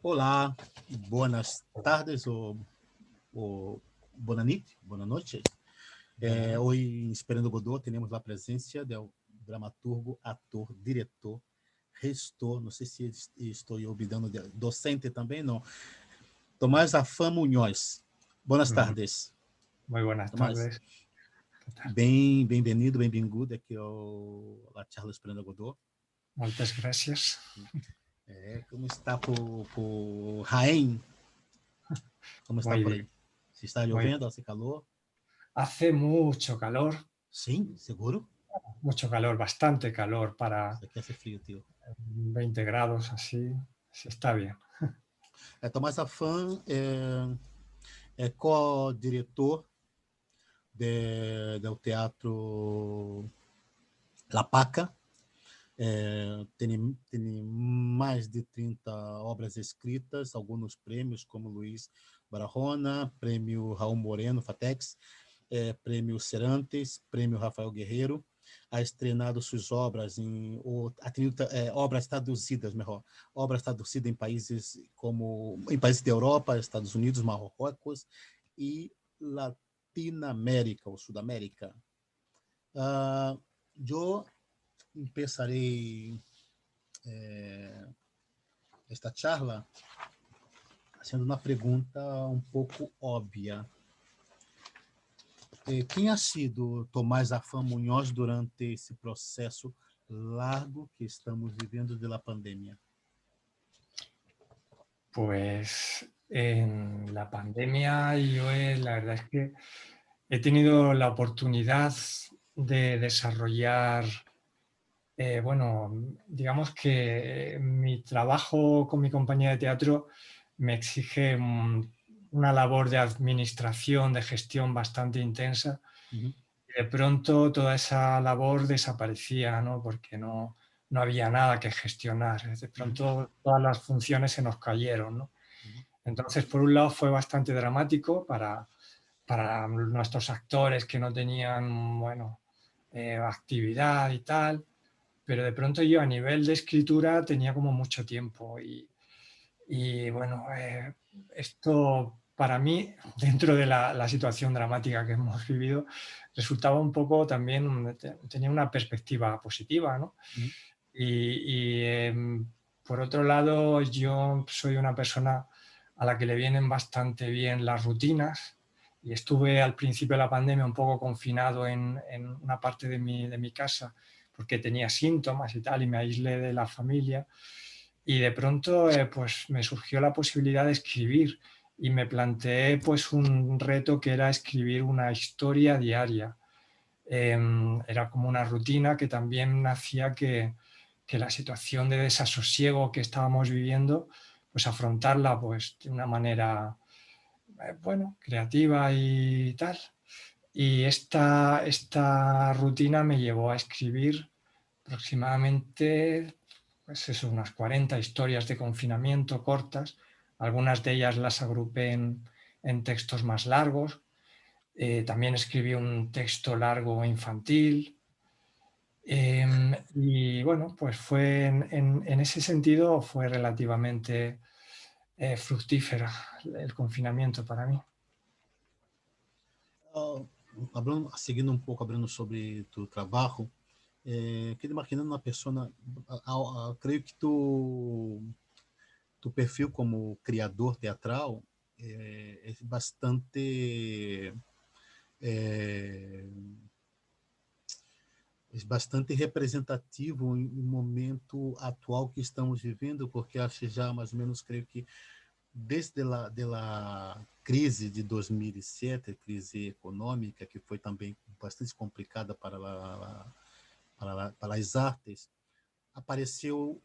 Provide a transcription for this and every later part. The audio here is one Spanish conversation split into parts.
Olá, buenas tardes ou boa noite. Buenas. Hoje, em Esperando Godot, temos a presença do dramaturgo, ator, diretor, gestor, não sei se estou olvidando, docente também, não. Tomás Afam Munhoz. Buenas Mm, tardes. Muy buenas Tomás, tardes. ¿Qué tal? bem-vindo, bem-vindo aqui a Charla Esperando Godot. Muchas gracias. Como está por Jaén? Como está Muy por bien, aí? Se está muy bien. chovendo, hace calor? Hace Sim, seguro? mucho calor, bastante calor para Isso aqui hace frio, tio. 20 grados así. Sí, está bien. Tomás Afam é co-diretor do Teatro La Paca. Tem mais de 30 obras escritas, alguns prêmios, como Luiz Barahona, prêmio Raul Moreno, FATEX, prêmio Serantes, prêmio Rafael Guerreiro. Ha estrenado suas obras obras traduzidas, melhor, obras traduzidas em países da Europa, Estados Unidos, Marrocos e Latinoamérica ou Sudamérica. Eu empezarei esta charla fazendo uma pergunta um pouco óbvia. Quem ha sido Tomás Afam Munhoz durante esse processo largo que estamos vivendo da pandemia? Pues en la pandemia la verdad es que he tenido la oportunidad de desarrollar, bueno, digamos que mi trabajo con mi compañía de teatro me exige una labor de administración, de gestión bastante intensa. Uhum. Y de pronto toda esa labor desaparecía, ¿no? Porque no había nada que gestionar. De Uhum. pronto todas las funciones se nos cayeron, ¿no? Uhum. Entonces, por un lado fue bastante dramático para nuestros actores que no tenían, bueno, actividad y tal, pero de pronto yo a nivel de escritura tenía como mucho tiempo y bueno, esto para mí, dentro de la situación dramática que hemos vivido, resultaba un poco también, tenía una perspectiva positiva, ¿no? Uhum. Y por otro lado, yo soy una persona a la que le vienen bastante bien las rutinas y estuve al principio de la pandemia un poco confinado en una parte de mi casa porque tenía síntomas y tal y me aislé de la familia y de pronto pues me surgió la posibilidad de escribir y me planteé pues un reto que era escribir una historia diaria. Era como una rutina que también hacía que la situación de desasosiego que estábamos viviendo, pues afrontarla pues de una manera, bueno, creativa y tal. Y esta rutina me llevó a escribir aproximadamente, pues eso, unas 40 historias de confinamiento cortas. Algunas de ellas las agrupé en textos más largos. También escribí un texto largo infantil. Y bueno, pues fue en ese sentido fue relativamente fructífera el confinamiento para mí. Seguindo um pouco, abrindo sobre tu trabalho, queria imaginando uma pessoa, creio que tu perfil como criador teatral é bastante é, bastante representativo no momento atual que estamos vivendo, porque acho já mais ou menos, creio que desde a crise de 2007, crise econômica, que foi também bastante complicada para as artes, apareceu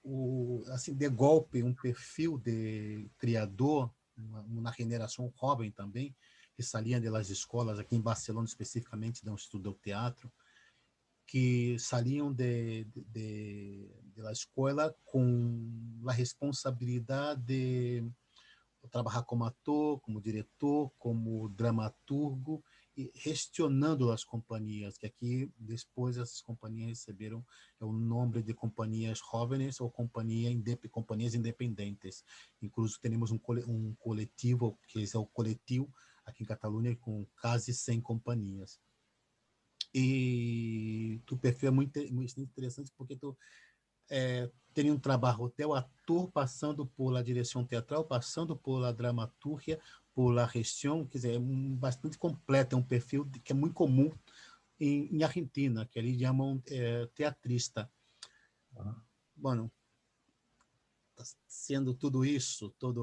assim de golpe um perfil de criador na geração jovem também, que saía das escolas aqui em Barcelona especificamente, de um estudo do teatro, que saíam da escola com a responsabilidade de trabalhar como ator, como diretor, como dramaturgo e gestionando as companhias, que aqui depois essas companhias receberam o nome de companhias jovens ou companhias independentes. Incluso temos um coletivo, que é o coletivo aqui em Catalunha, com quase 100 companhias. E tu perfil é muito interessante porque tu tem um trabalho até o ator, passando pela direção teatral, passando pela dramaturgia, pela gestão, quer dizer, bastante completo, é um perfil que é muito comum em Argentina, que eles chamam teatrista. Bueno, sendo tudo isso, toda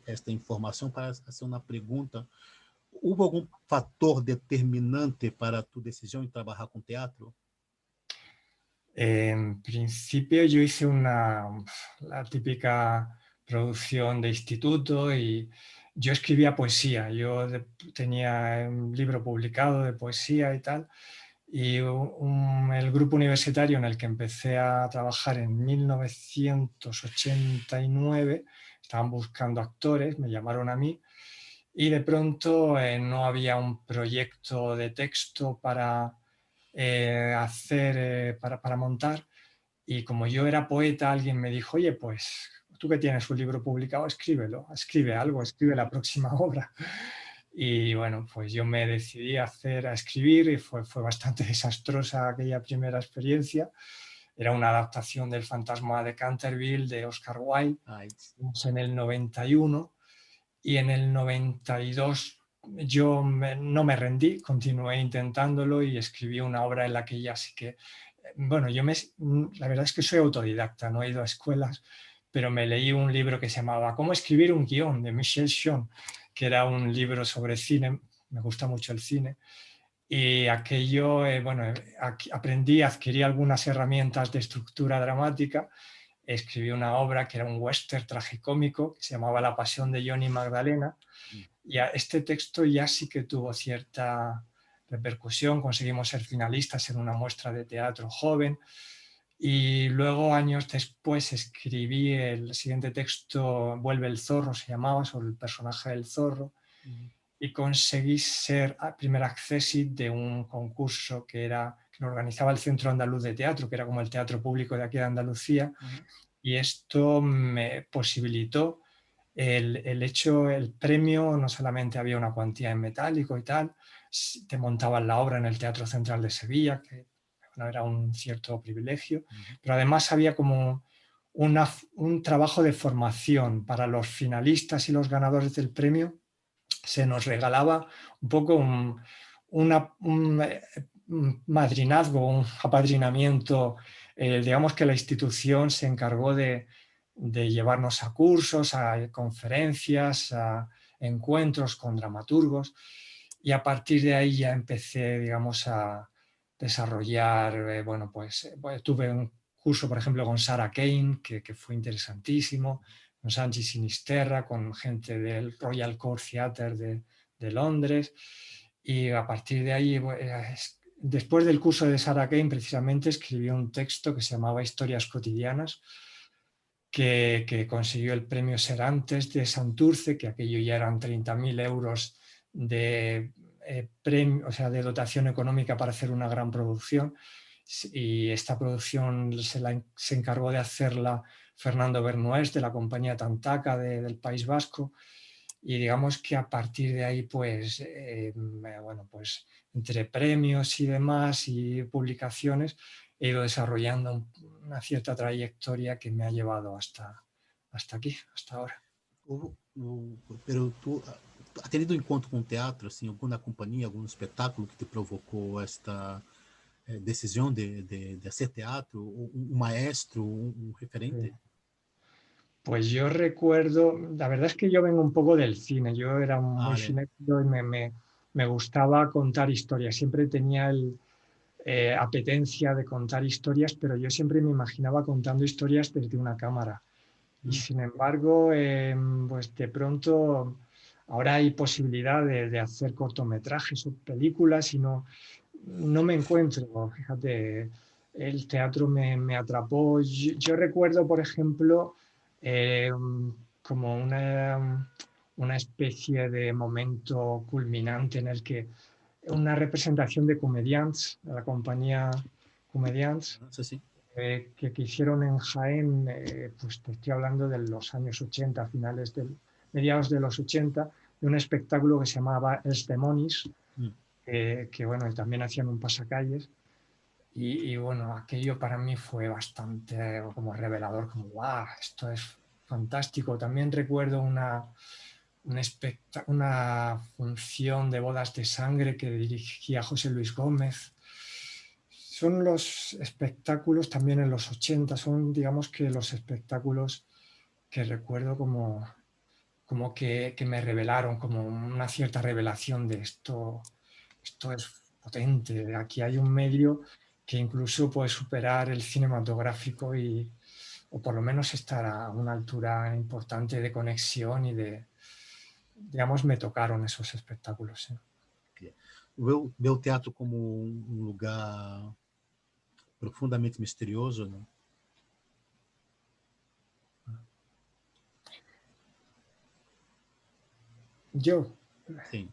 esta informação, para fazer uma pergunta, houve algum fator determinante para tu decisão em trabalhar com teatro? En principio yo hice la típica producción de instituto y yo escribía poesía. Tenía un libro publicado de poesía y tal. Y el grupo universitario en el que empecé a trabajar en 1989, estaban buscando actores, me llamaron a mí y de pronto no había un proyecto de texto para para montar, y como yo era poeta, alguien me dijo, oye, pues tú que tienes un libro publicado, escríbelo, escribe algo, escribe la próxima obra. Y bueno, pues yo me decidí a escribir y fue bastante desastrosa aquella primera experiencia. Era una adaptación del Fantasma de Canterville de Oscar Wilde en el 91, y en el 92 yo no me rendí, continué intentándolo y escribí una obra en la que ya sí que, bueno, la verdad es que soy autodidacta, no he ido a escuelas, pero me leí un libro que se llamaba ¿Cómo escribir un guión?, de Michel Chion, que era un libro sobre cine, me gusta mucho el cine, y aquello, bueno, adquirí algunas herramientas de estructura dramática. Escribí una obra que era un western tragicómico que se llamaba La Pasión de Johnny Magdalena, y este texto ya sí que tuvo cierta repercusión. Conseguimos ser finalistas en una muestra de teatro joven, y luego años después escribí el siguiente texto, Vuelve el zorro se llamaba, sobre el personaje del zorro, y conseguí ser primer accessit de un concurso que lo organizaba el Centro Andaluz de Teatro, que era como el teatro público de aquí de Andalucía. Y esto me posibilitó el premio. No solamente había una cuantía en metálico y tal, te montaban la obra en el Teatro Central de Sevilla, que bueno, era un cierto privilegio, pero además había como un trabajo de formación para los finalistas y los ganadores del premio. Se nos regalaba un poco un madrinazgo, un apadrinamiento. Digamos que la institución se encargó de llevarnos a cursos, a conferencias, a encuentros con dramaturgos, y a partir de ahí ya empecé, digamos, a desarrollar, bueno, pues tuve un curso, por ejemplo, con Sarah Kane, que fue interesantísimo, con Sanchi Sinisterra, con gente del Royal Court Theatre de Londres, y a partir de ahí, después del curso de Sarah Kane, precisamente escribí un texto que se llamaba Historias cotidianas, que consiguió el premio Serantes de Santurce, que aquello ya eran 30.000 euros de premio, o sea, de dotación económica para hacer una gran producción. Y esta producción se encargó de hacerla Fernando Bernués, de la compañía Tantaca del País Vasco, y digamos que a partir de ahí, pues, bueno, pues entre premios y demás y publicaciones, he ido desarrollando una cierta trayectoria que me ha llevado hasta aquí, hasta ahora. Pero tú has tenido encontro com o teatro, assim, alguma companhia, algum espetáculo que te provocou esta decisão de hacer teatro? Um maestro, um referente? Sí. Pues yo recuerdo, la verdad es que yo vengo un poco del cine, yo era muy cinéfilo y me gustaba contar historias, siempre tenía apetencia de contar historias, pero yo siempre me imaginaba contando historias desde una cámara. Y sin embargo, pues de pronto ahora hay posibilidad de hacer cortometrajes o películas y no me encuentro. Fíjate, el teatro me atrapó. Yo recuerdo, por ejemplo, como una especie de momento culminante en el que una representación de Comediants, de la compañía Comediants, Sí, sí. que hicieron en Jaén, pues te estoy hablando de los años 80, mediados de los 80, de un espectáculo que se llamaba Els Demonis, Mm. que bueno, también hacían un pasacalles. Y bueno, aquello para mí fue bastante como revelador, como ¡guau! Esto es fantástico. También recuerdo una función de bodas de sangre que dirigía José Luis Gómez. Son los espectáculos también en los 80, son digamos que los espectáculos que recuerdo como que me revelaron, como una cierta revelación de esto es potente, aquí hay un medio que incluso puede superar el cinematográfico o por lo menos estar a una altura importante de conexión y digamos, me tocaron esos espectáculos. ¿Sí? Vê o teatro como lugar profundamente misterioso, né? Yo, Sim.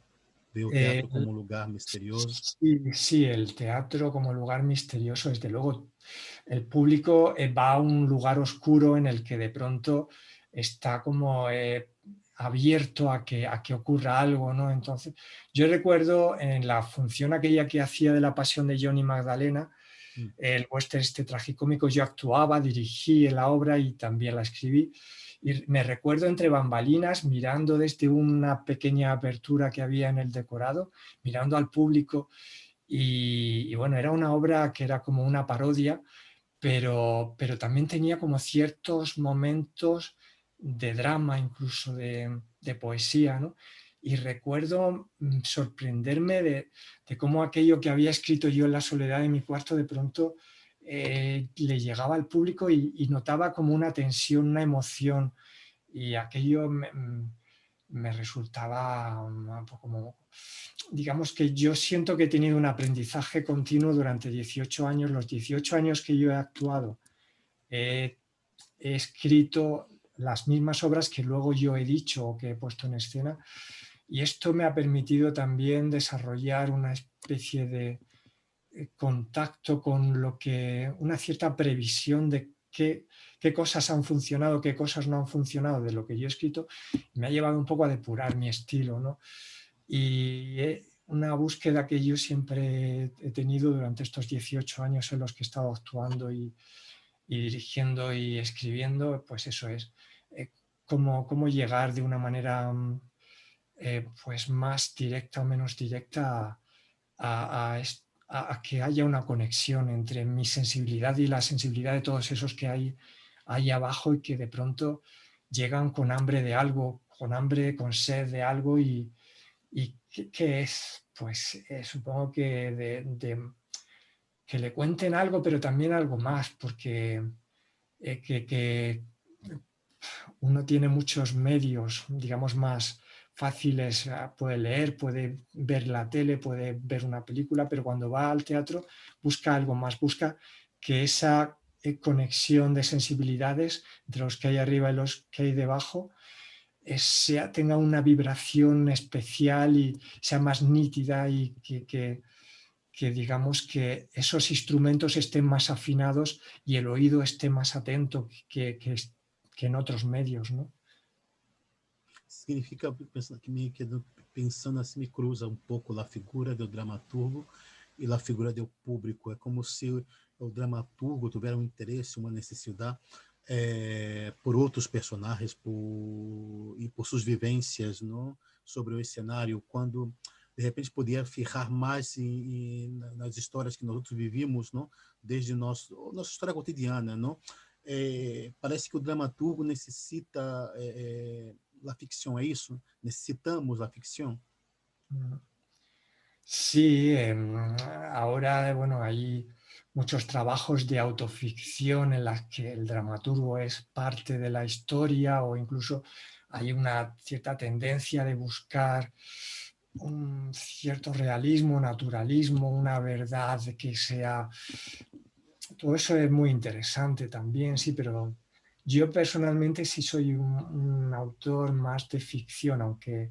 Vê o eh, teatro como lugar misterioso. sí, sí, el teatro como lugar misterioso, desde luego, el público va a un lugar oscuro en el que de pronto está como abierto a que ocurra algo, ¿no? Entonces, yo recuerdo en la función aquella que hacía de La Pasión de Johnny Magdalena, Mm. el western este tragicómico, yo actuaba, dirigí la obra y también la escribí. Y me recuerdo entre bambalinas, mirando desde una pequeña apertura que había en el decorado, mirando al público. Y bueno, era una obra que era como una parodia, pero también tenía como ciertos momentos de drama, incluso de poesía, ¿no? Y recuerdo sorprenderme de cómo aquello que había escrito yo en la soledad de mi cuarto de pronto le llegaba al público y notaba como una tensión, una emoción, y aquello me resultaba como, digamos que yo siento que he tenido un aprendizaje continuo durante 18 años, los 18 años que yo he actuado, he, he escrito las mismas obras que luego yo he dicho o que he puesto en escena, y esto me ha permitido también desarrollar una especie de contacto con lo que, una cierta previsión de qué cosas han funcionado, qué cosas no han funcionado de lo que yo he escrito, me ha llevado un poco a depurar mi estilo, ¿no? Y una búsqueda que yo siempre he tenido durante estos 18 años en los que he estado actuando y dirigiendo y escribiendo, pues eso es, cómo llegar de una manera pues más directa o menos directa a que haya una conexión entre mi sensibilidad y la sensibilidad de todos esos que hay ahí abajo y que de pronto llegan con hambre de algo, con hambre, con sed de algo y que es, pues supongo que, que le cuenten algo, pero también algo más, porque que uno tiene muchos medios, digamos, más fáciles, puede leer, puede ver la tele, puede ver una película, pero cuando va al teatro busca algo más, busca que esa conexión de sensibilidades entre los que hay arriba y los que hay debajo tenga una vibración especial y sea más nítida y que digamos que esos instrumentos estén más afinados y el oído esté más atento que en otros medios, ¿no? Significa, pensando assim, me cruza um pouco a figura do dramaturgo e a figura do público. É como se o dramaturgo tivesse um interesse, uma necessidade por outros personagens e por suas vivências, não? Sobre o cenário, quando de repente podia ficar mais nas histórias que nós outros vivíamos, não? Desde nossa história cotidiana, não? Parece que o dramaturgo necessita la ficción, ¿es eso? Necesitamos la ficción. Sí, ahora bueno, hay muchos trabajos de autoficción en las que el dramaturgo es parte de la historia o incluso hay una cierta tendencia de buscar un cierto realismo, naturalismo, una verdad que sea... Todo eso es muy interesante también, sí, pero Yo personalmente sí soy un autor más de ficción, aunque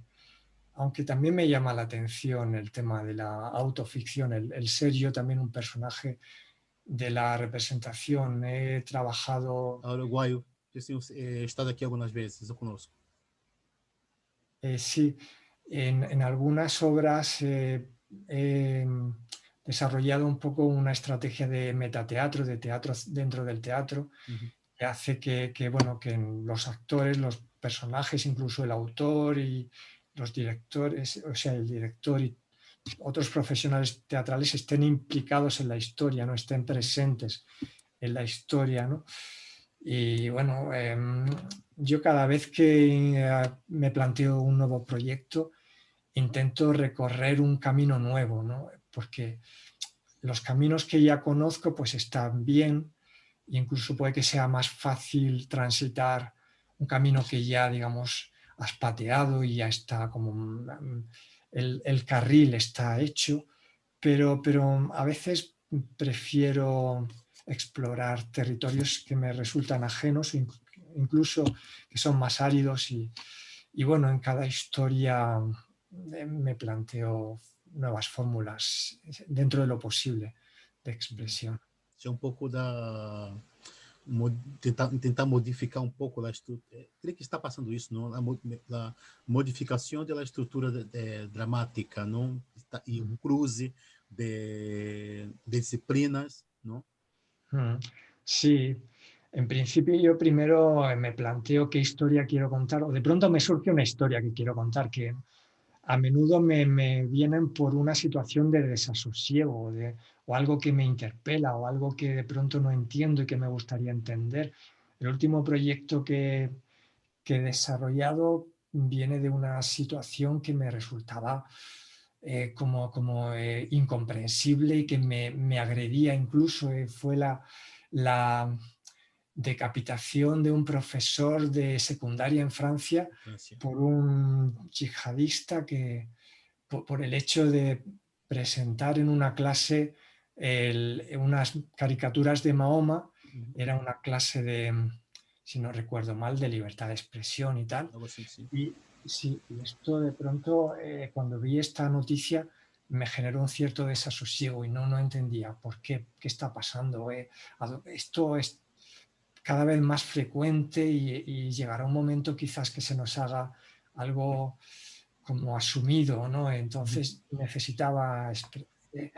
también me llama la atención el tema de la autoficción, el ser yo también un personaje de la representación. He trabajado, Uruguaio, assim, estado aqui algumas vezes conosco. sí, en algunas obras he desarrollado un poco una estrategia de metateatro, de teatro dentro del teatro, Uhum. que hace bueno, que los actores, los personajes, incluso el autor y los directores, o sea, el director y otros profesionales teatrales estén implicados en la historia, no estén presentes en la historia, ¿no? Y bueno, yo cada vez que me planteo un nuevo proyecto, intento recorrer un camino nuevo, ¿no? Porque los caminos que ya conozco pues están bien, e incluso puede que sea más fácil transitar un camino que ya, digamos, has pateado y ya está como el carril está hecho, pero a veces prefiero explorar territorios que me resultan ajenos, incluso que son más áridos y bueno, en cada historia me planteo nuevas fórmulas dentro de lo posible de expresión. Isso é um pouco da tentar modificar um pouco a estrutura. Creio que está passando isso, não? A modificação da estrutura dramática, não? E o cruze de disciplinas, não? Sí, en principio yo primero me planteo qué historia quiero contar, o de pronto me surge una historia que quiero contar, que a menudo me vienen por una situación de desasosiego o algo que me interpela o algo que de pronto no entiendo y que me gustaría entender. El último proyecto que he desarrollado viene de una situación que me resultaba como incomprensible y que me agredía incluso. Fue la decapitación de un profesor de secundaria en Francia Francia. por un yihadista que por el hecho de presentar en una clase unas caricaturas de Mahoma. Uhum. Era una clase de, si no recuerdo mal, de libertad de expresión y tal. Algo assim, sim. Y sí, y esto de pronto, cuando vi esta noticia, me generó un cierto desasosiego y no entendía por qué está pasando. Esto es cada vez más frecuente y llegará un momento quizás que se nos haga algo como asumido, ¿no? Uhum. Entonces necesitaba eh,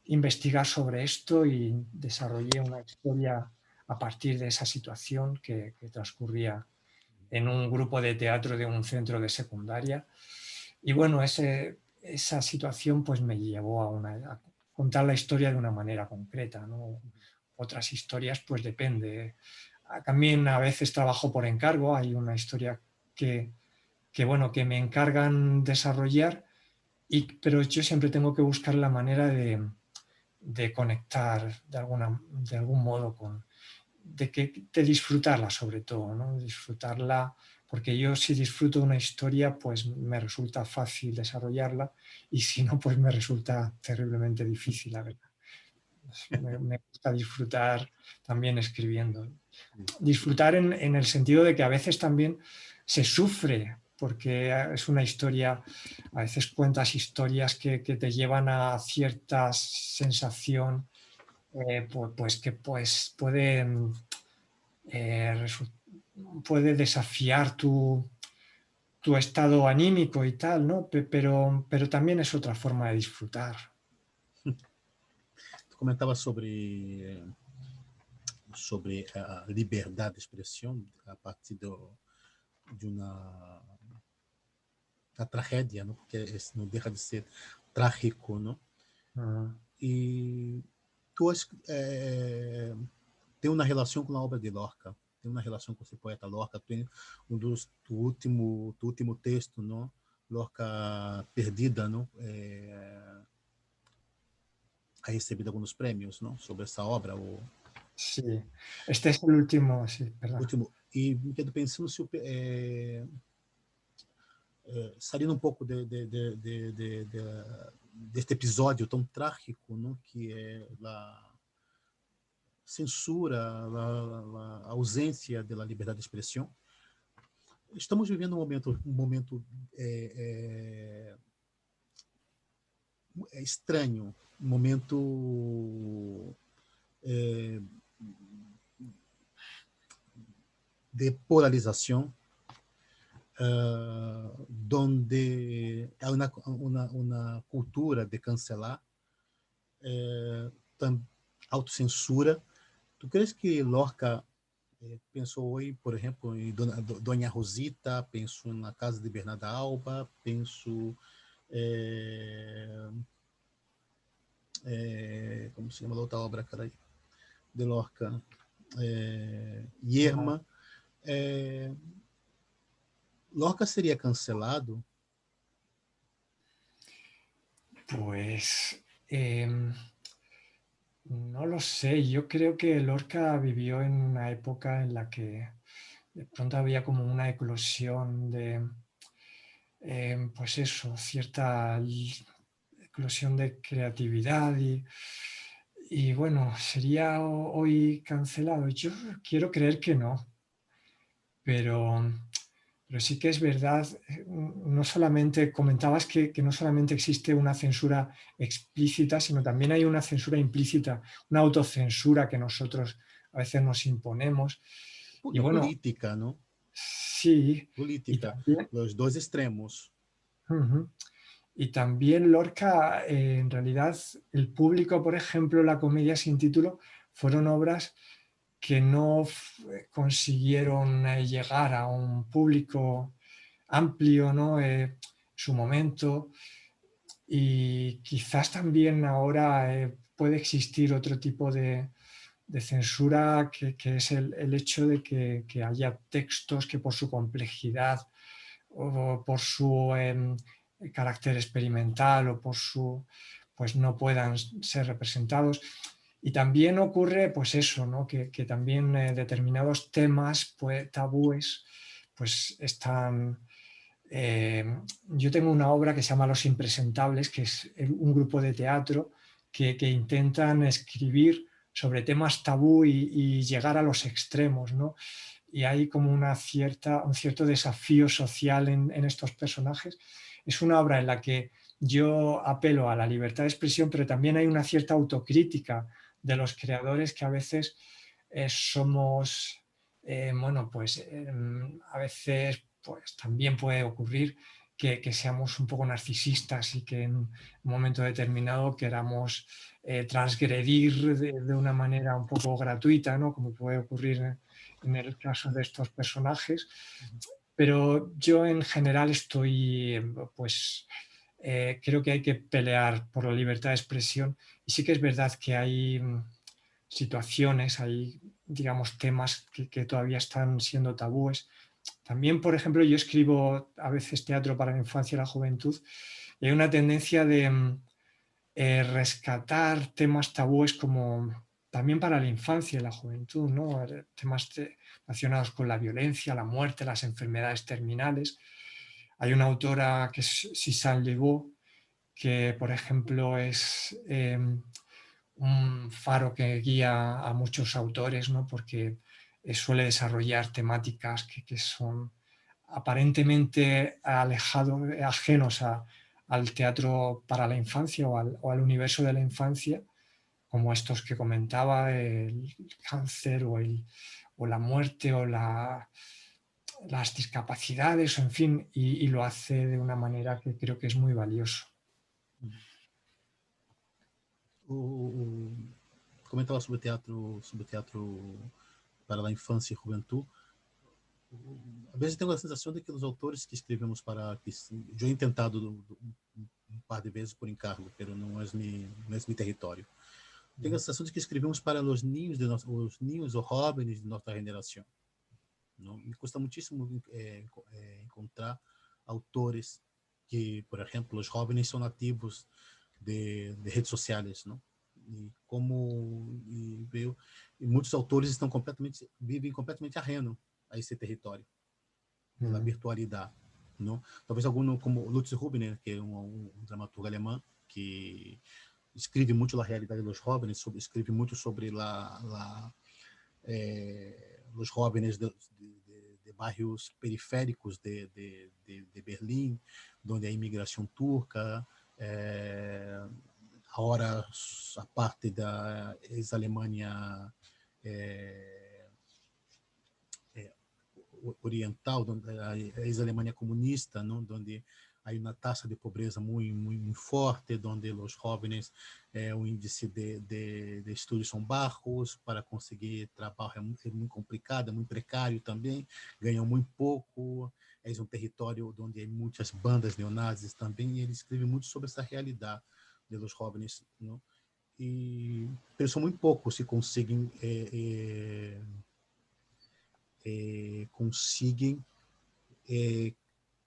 investigar sobre esto y desarrollé una historia a partir de esa situación que transcurría en un grupo de teatro de un centro de secundaria. Y bueno, esa situación pues me llevó a contar la historia de una manera concreta, ¿no? Otras historias pues depende. También a veces trabajo por encargo, hay una historia bueno, que me encargan desarrollar, pero yo siempre tengo que buscar la manera de conectar de algún modo de disfrutarla sobre todo, ¿no? Disfrutarla, porque yo si disfruto una historia, pues me resulta fácil desarrollarla y si no, pues me resulta terriblemente difícil, la verdad. Me gusta disfrutar también escribiendo. Disfrutar en el sentido de que a veces también se sufre, porque es una historia, a veces cuentas historias que te llevan a cierta sensación, pues que pues eh, puede desafiar tu estado anímico y tal, ¿no? Pero también es otra forma de disfrutar. Tu comentava sobre a liberdade de expressão a partir de uma tragédia, não? Porque não deixa de ser trágico, não? Uh, E tu tem uma relação com a obra de Lorca, tem uma relação com esse poeta Lorca, tem do último texto, não? Lorca Perdida, não? Ha recebido alguns prêmios, não? Sobre essa obra, o sí, este es el último, sí, perdón. último. E me quedo pensando se saindo um pouco deste episódio tão trágico, não? Que é censura, a ausência da liberdade de expressão. Estamos vivendo um momento estranho, um momento de polarização, donde há uma cultura de cancelar, autocensura. Tu crees que Lorca pensou hoje, por exemplo, em Dona Rosita, penso na Casa de Bernarda Alba, penso como se chama a outra obra, cara, de Lorca, Yerma. Lorca seria cancelado? Pues no lo sé. Yo creo que Lorca vivió en una época en la que de pronto había como una eclosión de, pues eso, cierta eclosión de creatividad y bueno, ¿sería hoy cancelado? Yo quiero creer que no, pero sí que es verdad, no solamente, comentabas que no solamente existe una censura explícita, sino también hay una censura implícita, una autocensura que nosotros a veces nos imponemos. Un Y pouquinho bueno, política, não? sí, y Política, también, os dois extremos. y también Lorca, en realidad, el público, por ejemplo, la comedia sin título, fueron obras que no consiguieron llegar a un público amplio, ¿no? Su momento, y quizás también ahora puede existir otro tipo de censura que es el hecho de que haya textos que por su complejidad o por su carácter experimental o por su pues no puedan ser representados. Y también ocurre pues eso, ¿no? que también determinados temas pues, tabúes pues están yo tengo una obra que se llama Los Impresentables, que es un grupo de teatro que intentan escribir sobre temas tabú y llegar a los extremos, ¿no? Y hay como un cierto desafío social en estos personajes. Es una obra en la que yo apelo a la libertad de expresión, pero también hay una cierta autocrítica de los creadores que a veces somos, bueno, pues a veces pues también puede ocurrir que seamos un poco narcisistas y que en un momento determinado queramos transgredir de una manera un poco gratuita, ¿no? Como puede ocurrir en el caso de estos personajes. Pero yo en general estoy, pues, creo que hay que pelear por la libertad de expresión y sí que es verdad que hay situaciones, hay, digamos, temas que todavía están siendo tabúes. También, por ejemplo, yo escribo a veces teatro para la infancia y la juventud y hay una tendencia de rescatar temas tabúes como también para la infancia y la juventud, ¿no? Temas relacionados con la violencia, la muerte, las enfermedades terminales. Hay una autora que es Susan Legault, que por ejemplo es un faro que guía a muchos autores, ¿no? Porque suele desarrollar temáticas que son aparentemente alejados, ajenos al teatro para la infancia o al universo de la infancia, como estos que comentaba, el cáncer o la muerte o las discapacidades, en fin, y lo hace de una manera que creo que es muy valioso. Comentava sobre teatro para a infância e juventude. Às vezes tenho a sensação de que os autores que escrevemos para que eu he tentado um par de vezes por encargo, pero não é meu território. Tenho a sensação de que escrevemos para os ninhos os ninhos ou jóvenes de nossa geração. Não? Me custa muitíssimo encontrar autores que, por exemplo, os jovens são nativos de redes sociais, não? E muitos autores vivem completamente ajeno a esse território da virtualidade, não? Talvez algum como Lutz Rubner, que é um dramaturgo alemão que escreve muito da realidade dos jovens, escreve muito sobre os jovens de bairros periféricos de Berlim, onde a imigração turca, agora a parte da ex-Alemanha oriental, a ex-Alemanha comunista, não? Onde há uma taxa de pobreza muito forte, onde os jovens, o índice de estudos são baixos, para conseguir trabalho é muito complicado, é muito precário também, ganham muito pouco, é um território onde há muitas bandas neonazis também, e ele escreve muito sobre essa realidade dos jovens, não? E são muito poucos que conseguem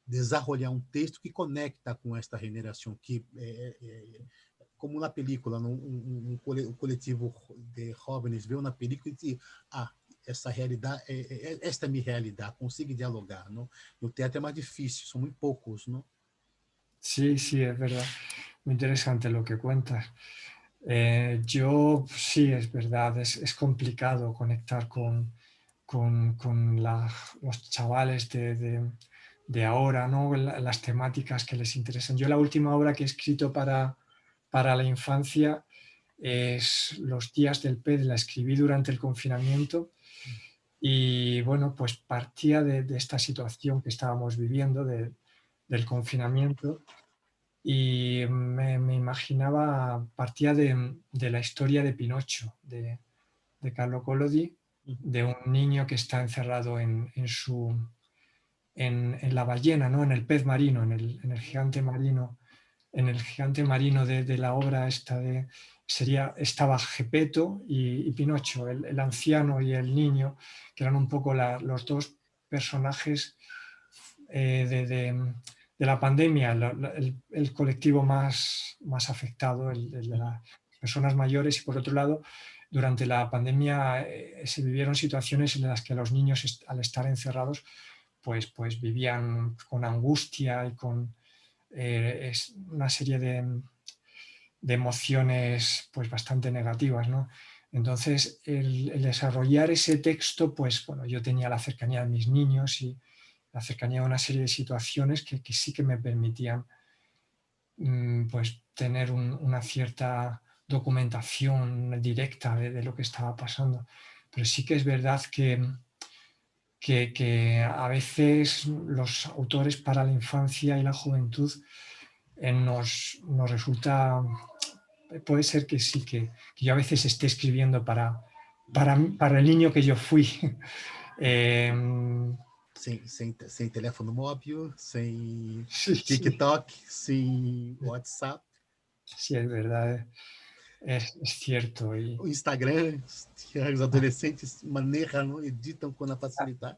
desenvolver um texto que conecta com esta geração, que como na película, um coletivo de jovens vê na película e diz, essa realidade, esta é a minha realidade, consigo dialogar, não? No teatro é mais difícil, são muito poucos, não? Sí, sí, es verdad. Muy interesante lo que cuentas. Yo, sí, es verdad, es complicado conectar con los chavales de ahora, ¿no? Las temáticas que les interesan. Yo la última obra que he escrito para la infancia es Los días del pez, la escribí durante el confinamiento y bueno, pues partía de esta situación que estábamos viviendo, del confinamiento, y me imaginaba, partía de la historia de Pinocho, de Carlo Collodi, de un niño que está encerrado en la ballena, ¿no? En el pez marino, en el gigante marino, en el gigante marino de la obra esta estaba Gepetto y Pinocho, el anciano y el niño, que eran un poco los dos personajes de la pandemia, el colectivo más afectado, el de las personas mayores, y por otro lado, durante la pandemia se vivieron situaciones en las que los niños, al estar encerrados, pues vivían con angustia y con una serie de emociones pues bastante negativas, ¿no? Entonces, el desarrollar ese texto, pues bueno, yo tenía la cercanía de mis niños y la cercanía de una serie de situaciones que sí que me permitían pues tener una cierta documentación directa de lo que estaba pasando. Pero sí que es verdad que a veces los autores para la infancia y la juventud nos resulta, puede ser que sí, que yo a veces esté escribiendo para el niño que yo fui. Sem teléfono móvel, sem Sí, sí, TikTok, sem WhatsApp, sí, es verdad, es cierto. o Instagram, que os adolescentes manejam, editam com a facilidade.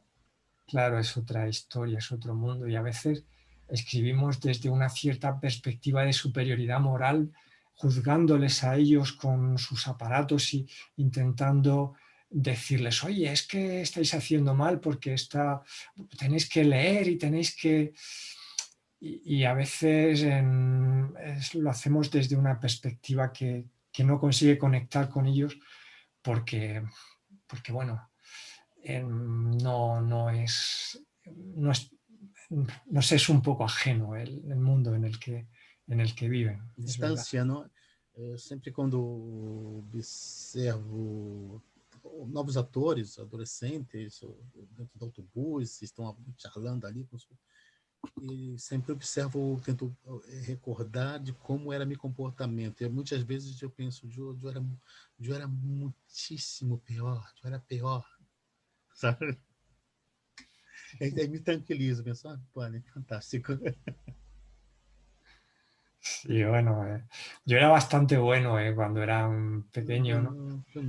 Claro, es otra historia, es otro mundo, y a veces escribimos desde una cierta perspectiva de superioridad moral, juzgándoles a ellos con sus aparatos y intentando decirles, oye, es que estáis haciendo mal porque tenéis que leer y tenéis que... Y a veces lo hacemos desde una perspectiva que no consigue conectar con ellos porque bueno, no es, no sé, es un poco ajeno el mundo en el que viven, es verdad. Distância, não? Sempre quando observo novos atores, adolescentes, dentro do autobus, estão charlando ali, e sempre observo, tento recordar de como era meu comportamento. E muitas vezes eu penso, eu era muitíssimo pior, eu era pior, sabe? Aí me tranquilizo, penso, pô, é fantástico. Sí, bueno, yo era bastante bueno cuando era un pequeño, ¿no? Eu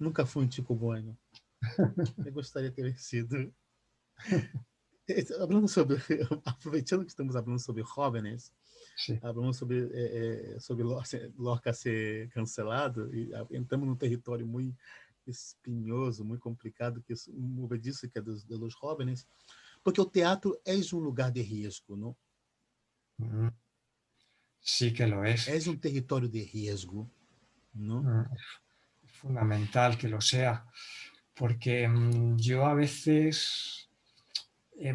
nunca fui um tipo bueno. Eu gostaria de ter sido. Hablando sobre, aproveitando que estamos falando sobre jóvenes, Sí. falando sobre Lorca ser cancelado, e entramos num território muito espinhoso, muito complicado, que é disso que é dos jóvenes, porque o teatro é um lugar de risco, não? sí que lo es. Es un territorio de riesgo, ¿no? Es fundamental que lo sea, porque yo a veces,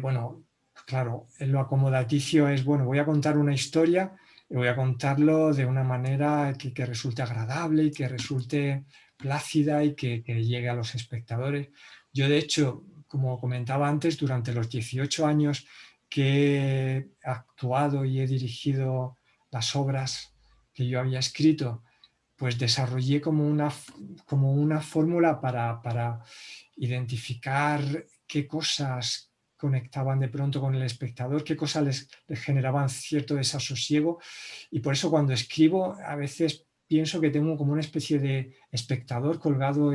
bueno, claro, lo acomodaticio es, bueno, voy a contar una historia y voy a contarlo de una manera que resulte agradable y que resulte plácida y que llegue a los espectadores. Yo, de hecho, como comentaba antes, durante los 18 años que he actuado y he dirigido las obras que yo había escrito, pues desarrollé como una fórmula para identificar qué cosas conectaban de pronto con el espectador, qué cosas les generaban cierto desasosiego. Y por eso cuando escribo a veces pienso que tengo como una especie de espectador colgado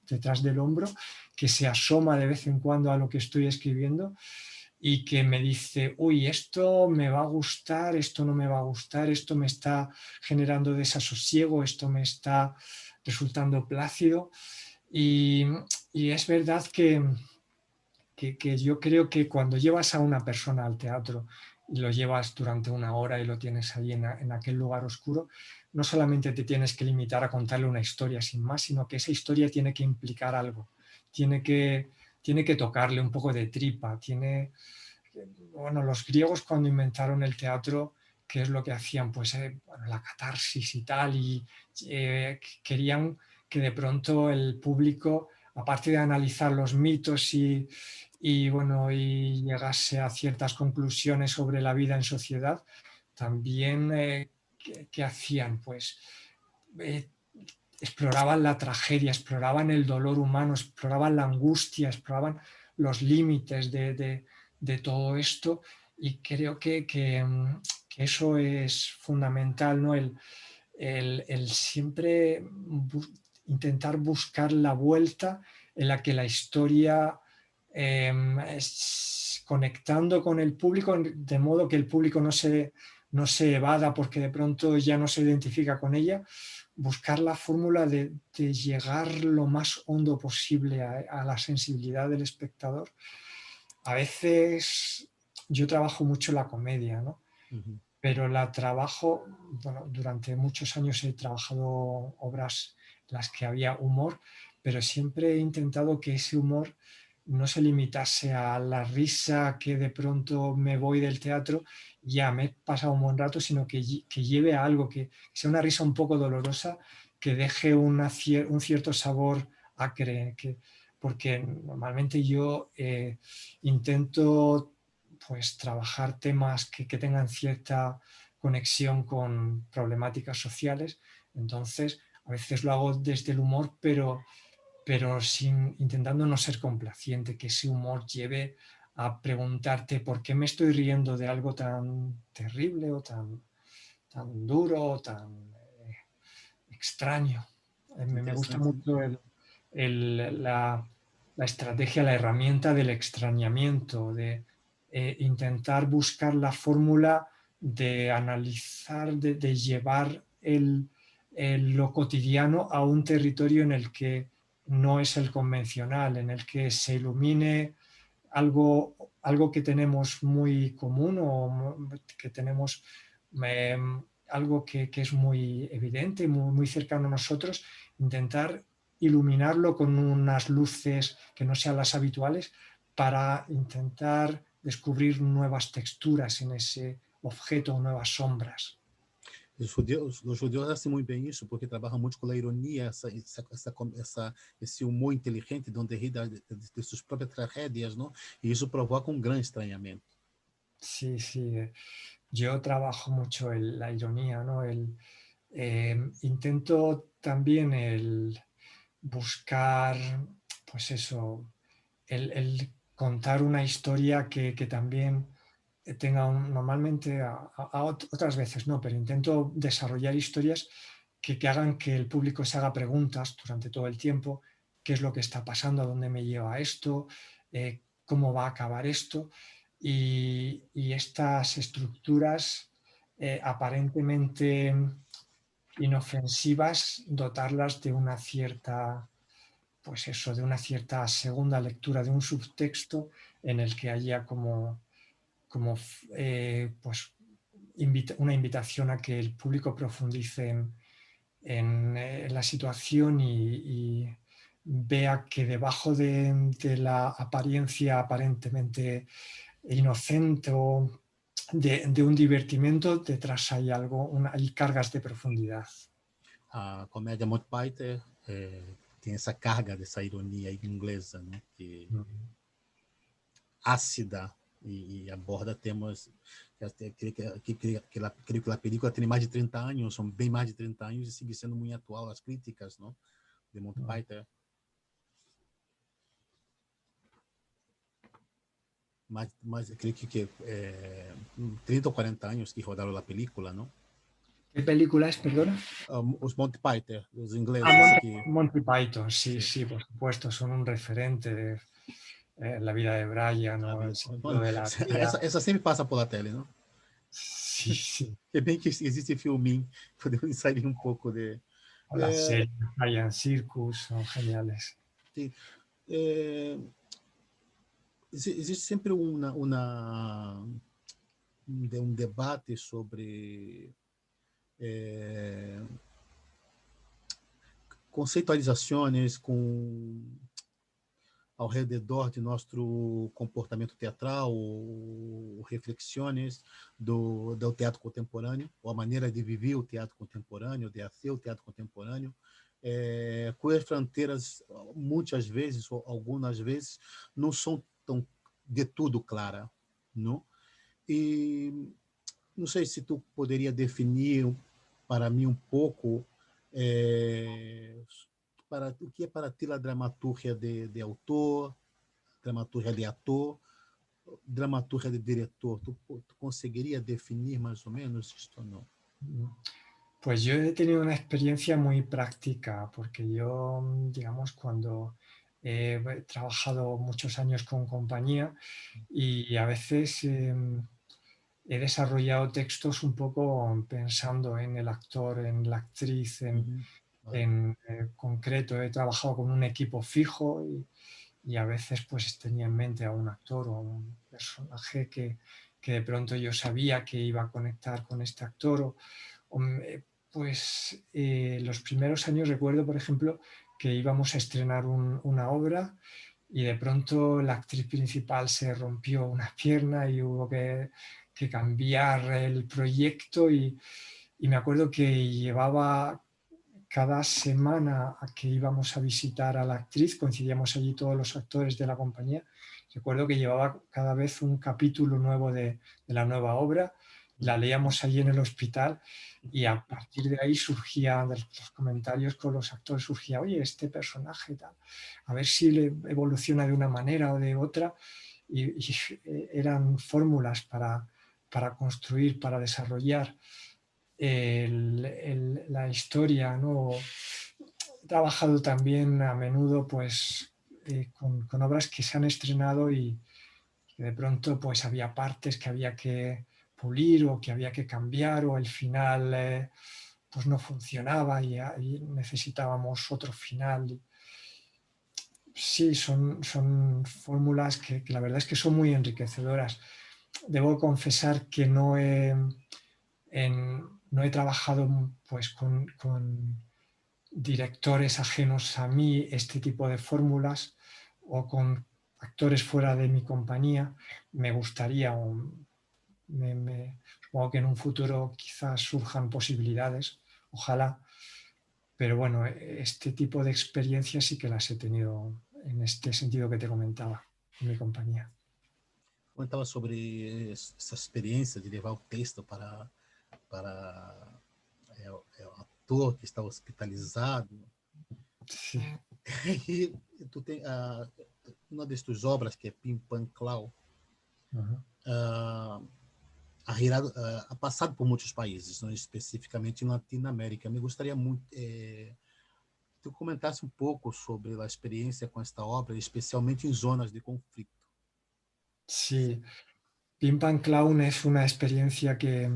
detrás del hombro que se asoma de vez en cuando a lo que estoy escribiendo y que me dice, uy, esto me va a gustar, esto no me va a gustar, esto me está generando desasosiego, esto me está resultando plácido. Y, y es verdad que yo creo que cuando llevas a una persona al teatro y lo llevas durante una hora y lo tienes ahí en aquel lugar oscuro, no solamente te tienes que limitar a contarle una historia sin más, sino que esa historia tiene que implicar algo, tiene que, tiene que tocarle un poco de tripa, bueno, los griegos cuando inventaron el teatro, ¿qué es lo que hacían? Pues bueno, la catarsis y tal, y querían que de pronto el público, aparte de analizar los mitos bueno, y llegase a ciertas conclusiones sobre la vida en sociedad, también, ¿qué hacían? Pues eh, exploraban la tragedia, exploraban el dolor humano, exploraban la angustia, exploraban los límites de todo esto y creo que eso es fundamental, ¿no? El siempre intentar buscar la vuelta en la que la historia conectando con el público, de modo que el público no se evada porque de pronto ya no se identifica con ella, buscar la fórmula de llegar lo más hondo posible a la sensibilidad del espectador. A veces yo trabajo mucho la comedia, ¿no? Uhum. Pero la trabajo, bueno, durante muchos años he trabajado obras en las que había humor, pero siempre he intentado que ese humor no se limitase a la risa que de pronto me voy del teatro y ya me he pasado un buen rato, sino que lleve a algo, que sea una risa un poco dolorosa, que deje un cierto sabor acre, porque normalmente yo intento pues trabajar temas que tengan cierta conexión con problemáticas sociales. Entonces, a veces lo hago desde el humor, pero intentando no ser complaciente, que ese humor lleve a preguntarte por qué me estoy riendo de algo tan terrible o tan duro o tan extraño. Me gusta Interessante. mucho la estrategia, la herramienta del extrañamiento, de intentar buscar la fórmula de analizar, de llevar lo cotidiano a un territorio en el que no es el convencional, en el que se ilumine algo que tenemos muy común o que tenemos eh, algo que es muy evidente, muy cercano a nosotros, intentar iluminarlo con unas luces que no sean las habituales para intentar descubrir nuevas texturas en ese objeto, nuevas sombras. Os judeus fazem muito bem isso, porque trabalham muito com a ironia, esse humor inteligente, de onde ri de suas próprias tragédias, não? E isso provoca um grande estranhamento. Sí, sí. Yo trabajo mucho la ironía, ¿no? Intento también el buscar, pues eso, el contar una historia que también tenga normalmente otras veces no, pero intento desarrollar historias que hagan que el público se haga preguntas durante todo el tiempo, qué es lo que está pasando, a dónde me lleva esto, cómo va a acabar esto. Y estas estructuras aparentemente inofensivas, dotarlas de una cierta, pues eso, de una cierta segunda lectura, de un subtexto en el que haya pues una invitación a que el público profundice en la situación y vea que debajo de la apariencia aparentemente inocente o de un divertimento, detrás hay algo, hay cargas de profundidad. A comédia Monty Python tem essa carga dessa ironia inglesa, né? Que ácida e aborda temas creio que a película tem mais de 30 anos, são bem mais de 30 anos e sigue sendo muito atual as críticas, não? De Monty Python. Mas creio que 30 ou 40 anos que rodaram a película, não? ¿Qué película es, perdona? Os Monty Python, os ingleses. Monty Python, sí, por supuesto, son un referente de la vida de Brian. Essa sempre passa por la tele, não? Sí. É bem que existe filminho, podemos sair um pouco de... Las series Brian Circus son geniales. Sí. Existe sempre um debate sobre conceitualizações ao redor de nosso comportamento teatral, ou reflexões do teatro contemporâneo, ou a maneira de viver o teatro contemporâneo, de fazer o teatro contemporâneo, cujas fronteiras, muitas vezes, ou algumas vezes, não são tão de tudo clara, não? E não sei se tu poderia definir para mim um pouco o que é para ti a dramaturgia de autor, dramaturgia de ator, dramaturgia de diretor. Tu conseguiria definir más o menos esto o no? Pues yo he tenido una experiencia muy práctica, porque yo, digamos, cuando he trabajado muchos años con compañía y a veces he desarrollado textos un poco pensando en el actor, en la actriz, en concreto. He trabajado con un equipo fijo y a veces pues tenía en mente a un actor o a un personaje que de pronto yo sabía que iba a conectar con este actor. Pues los primeros años recuerdo, por ejemplo, que íbamos a estrenar una obra y de pronto la actriz principal se rompió una pierna y hubo que cambiar el proyecto y me acuerdo que llevaba cada semana a que íbamos a visitar a la actriz, coincidíamos allí todos los actores de la compañía. Recuerdo que llevaba cada vez un capítulo nuevo de la nueva obra, la leíamos allí en el hospital y a partir de ahí surgían los comentarios con los actores, surgía, oye, este personaje tal, a ver si le evoluciona de una manera o de otra, y eran fórmulas para construir, para desarrollar la historia, ¿no? He trabajado también a menudo pues, con obras que se han estrenado y de pronto pues, había partes que había que pulir o que había que cambiar o el final pues, no funcionaba y necesitábamos otro final. Sí, son fórmulas que la verdad es que son muy enriquecedoras. Debo confesar que no he trabajado pues, con directores ajenos a mí este tipo de fórmulas o con actores fuera de mi compañía. Me gustaría, supongo que en un futuro quizás surjan posibilidades, ojalá, pero bueno, este tipo de experiencias sí que las he tenido en este sentido que te comentaba en mi compañía. Comentava sobre essa experiência de levar o texto para o ator que está hospitalizado. Sí. E tu tem uma das tuas obras, que é Pim Pam Clau, ha passado por muitos países, não? Especificamente em Latinoamérica. Me gostaria muito que tu comentasse um pouco sobre a experiência com esta obra, especialmente em zonas de conflito. Sí, Pim Pam Clown es una experiencia que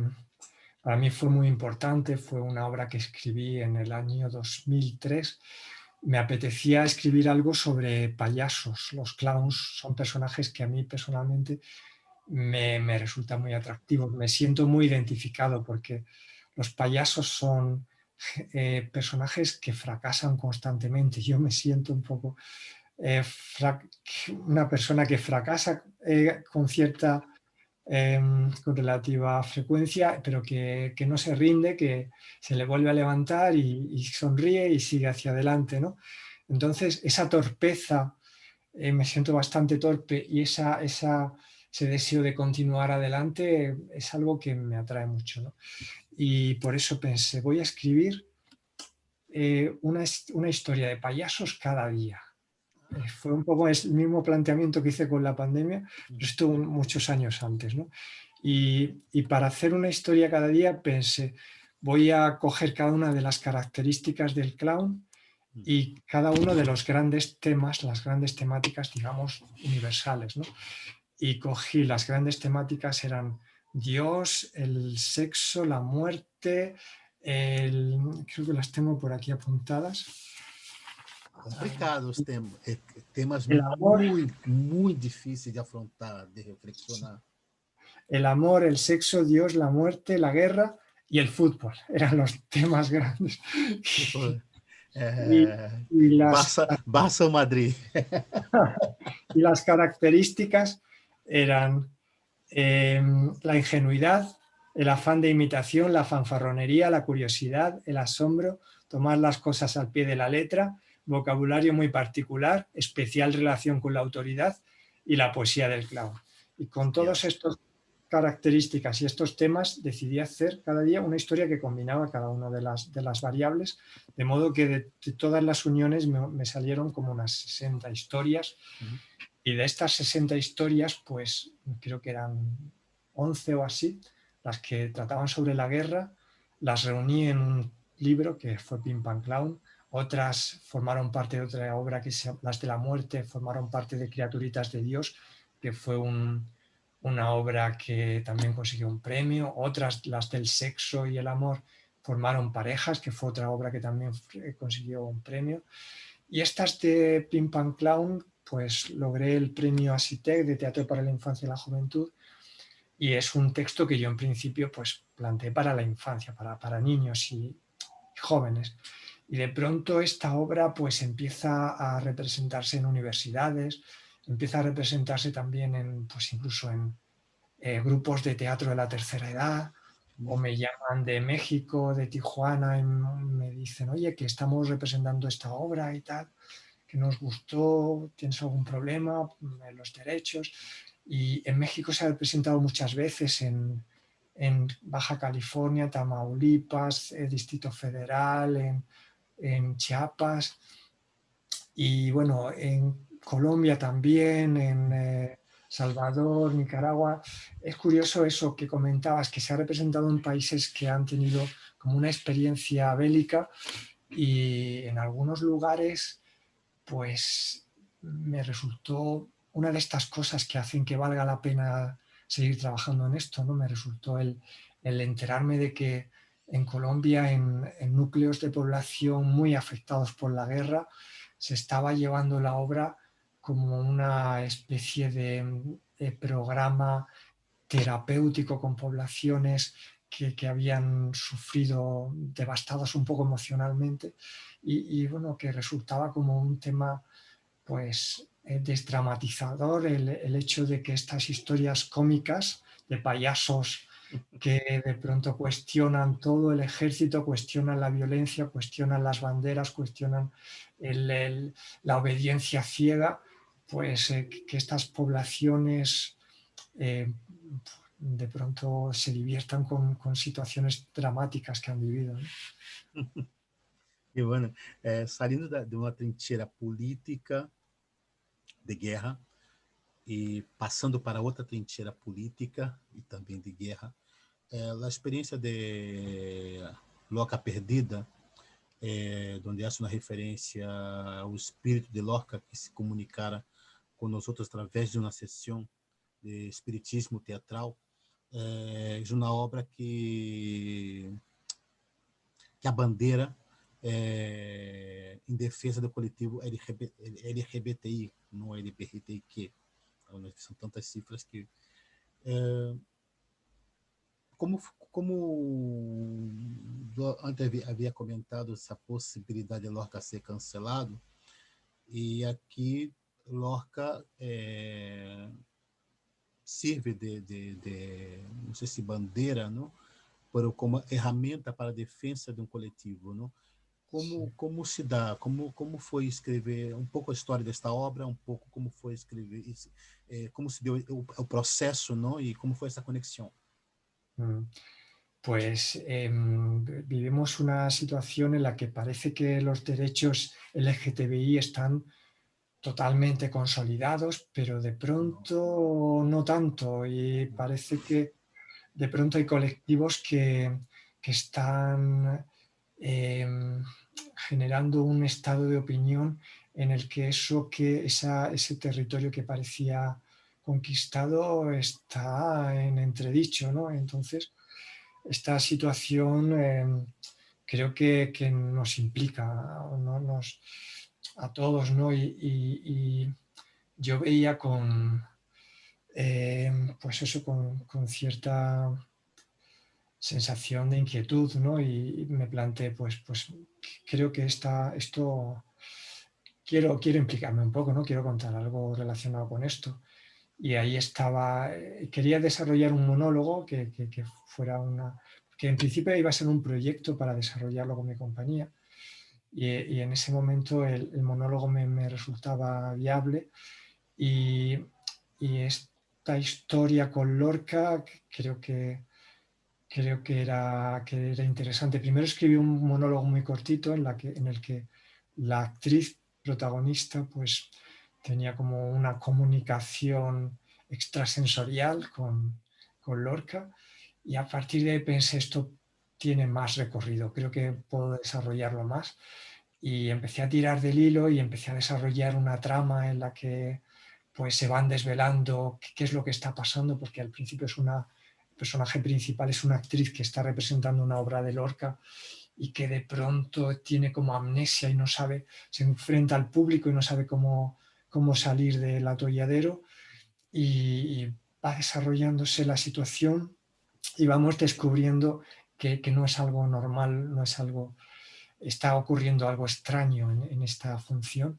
para mí fue muy importante, fue una obra que escribí en el año 2003. Me apetecía escribir algo sobre payasos. Los clowns son personajes que a mí personalmente me resulta muy atractivo. Me siento muy identificado porque los payasos son personajes que fracasan constantemente. Yo me siento un poco una persona que fracasa con cierta con relativa frecuencia, pero que no se rinde, que se le vuelve a levantar y sonríe y sigue hacia adelante, ¿no? Entonces, esa torpeza, me siento bastante torpe y ese deseo de continuar adelante es algo que me atrae mucho, ¿no? Y por eso pensé, voy a escribir una historia de payasos cada día. Fue un poco el mismo planteamiento que hice con la pandemia, pero esto muchos años antes, ¿no? Y para hacer una historia cada día pensé, voy a coger cada una de las características del clown y cada uno de los grandes temas, las grandes temáticas, digamos, universales, ¿no? Y cogí las grandes temáticas, eran Dios, el sexo, la muerte, creo que las tengo por aquí apuntadas. Complicados temas El amor, muy, muy difíceis de afrontar, de reflexionar. el amor, el sexo, Dios, la muerte, la guerra y el fútbol. Eran los temas grandes. Y, y las, Barça ou Madrid. y las características eran la ingenuidad, el afán de imitación, la fanfarronería, la curiosidad, el asombro, tomar las cosas al pie de la letra, vocabulario muy particular, especial relación con la autoridad y la poesía del clown. Y con todas estas características y estos temas decidí hacer cada día una historia que combinaba cada una de las variables, de modo que de todas las uniones me salieron como unas 60 historias. Y de estas 60 historias, pues creo que eran 11 o así, las que trataban sobre la guerra, las reuní en un libro que fue Pim Pam Clown, otras formaron parte de otra obra que las de la muerte formaron parte de Criaturitas de Dios, que fue una obra que también consiguió un premio, otras, las del sexo y el amor, formaron Parejas, que fue otra obra que también consiguió un premio. Y estas de Pim Pam Clown, pues logré el premio ASITEC de Teatro para la Infancia y la Juventud, y es un texto que yo en principio pues planteé para la infancia, para niños y jóvenes. Y de pronto esta obra pues empieza a representarse en universidades, empieza a representarse también pues incluso en grupos de teatro de la tercera edad, o me llaman de México, de Tijuana, y me dicen, oye, que estamos representando esta obra y tal, que nos gustó, ¿tienes algún problema en los derechos? Y en México se ha representado muchas veces en Baja California, Tamaulipas, el Distrito Federal, en Chiapas, y bueno, en Colombia también, en Salvador, Nicaragua. Es curioso eso que comentabas, que se ha representado en países que han tenido como una experiencia bélica, y en algunos lugares pues me resultó una de estas cosas que hacen que valga la pena seguir trabajando en esto, ¿no? Me resultó el enterarme de que en Colombia, en núcleos de población muy afectados por la guerra, se estaba llevando la obra como una especie de programa terapéutico con poblaciones que habían sufrido devastadas un poco emocionalmente, y bueno, que resultaba como un tema pues desdramatizador el hecho de que estas historias cómicas de payasos que de pronto cuestionan todo el ejército, cuestionan la violencia, cuestionan las banderas, cuestionan la obediencia ciega, pues que estas poblaciones de pronto se diviertan con situaciones dramáticas que han vivido, ¿no? E, bueno, saindo de uma trincheira política de guerra e passando para outra trincheira política e também de guerra, a experiência de Loca Perdida, onde é uma referência ao espírito de Lorca que se comunicara com nós outros através de uma sessão de espiritismo teatral, é uma obra que a bandeira em defesa do coletivo LGBTI, não LGBTIQ. São tantas cifras que É, como eu antes havia comentado essa possibilidade de Lorca ser cancelado, e aqui Lorca serve não sei se bandeira, não? Pero como ferramenta para a defesa de um coletivo, não? Sí. Como se dá, como foi escrever um pouco a história desta obra, um pouco como foi escrever, como se deu o processo, não? E como foi essa conexão? Mm. Pues vivimos una situación en la que parece que los derechos LGTBI están totalmente consolidados, pero de pronto no tanto. Y parece que de pronto hay colectivos que están eh, generando un estado de opinión en el que ese territorio que parecía conquistado está en entredicho, ¿no? Entonces, esta situación creo que nos implica, ¿no? A todos, ¿no? Y yo veía pues eso, con cierta sensación de inquietud, ¿no? Y me planteé, pues creo que esto quiero implicarme un poco, ¿no? Quiero contar algo relacionado con esto. Y ahí estaba, quería desarrollar un monólogo que fuera que en principio iba a ser un proyecto para desarrollarlo con mi compañía. Y en ese momento el monólogo me resultaba viable y, y esta historia con Lorca creo que era interesante. Primero escribí un monólogo muy cortito en el que la actriz protagonista pues tenía como una comunicación extrasensorial con Lorca y a partir de ahí pensé esto tiene más recorrido, creo que puedo desarrollarlo más y empecé a tirar del hilo y empecé a desarrollar una trama en la que pues se van desvelando qué es lo que está pasando, porque al principio el personaje principal es una actriz que está representando una obra de Lorca y que de pronto tiene como amnesia y no sabe, se enfrenta al público y no sabe cómo salir del atolladero y va desarrollándose la situación y vamos descubriendo que no es algo normal, no es algo está ocurriendo algo extraño en esta función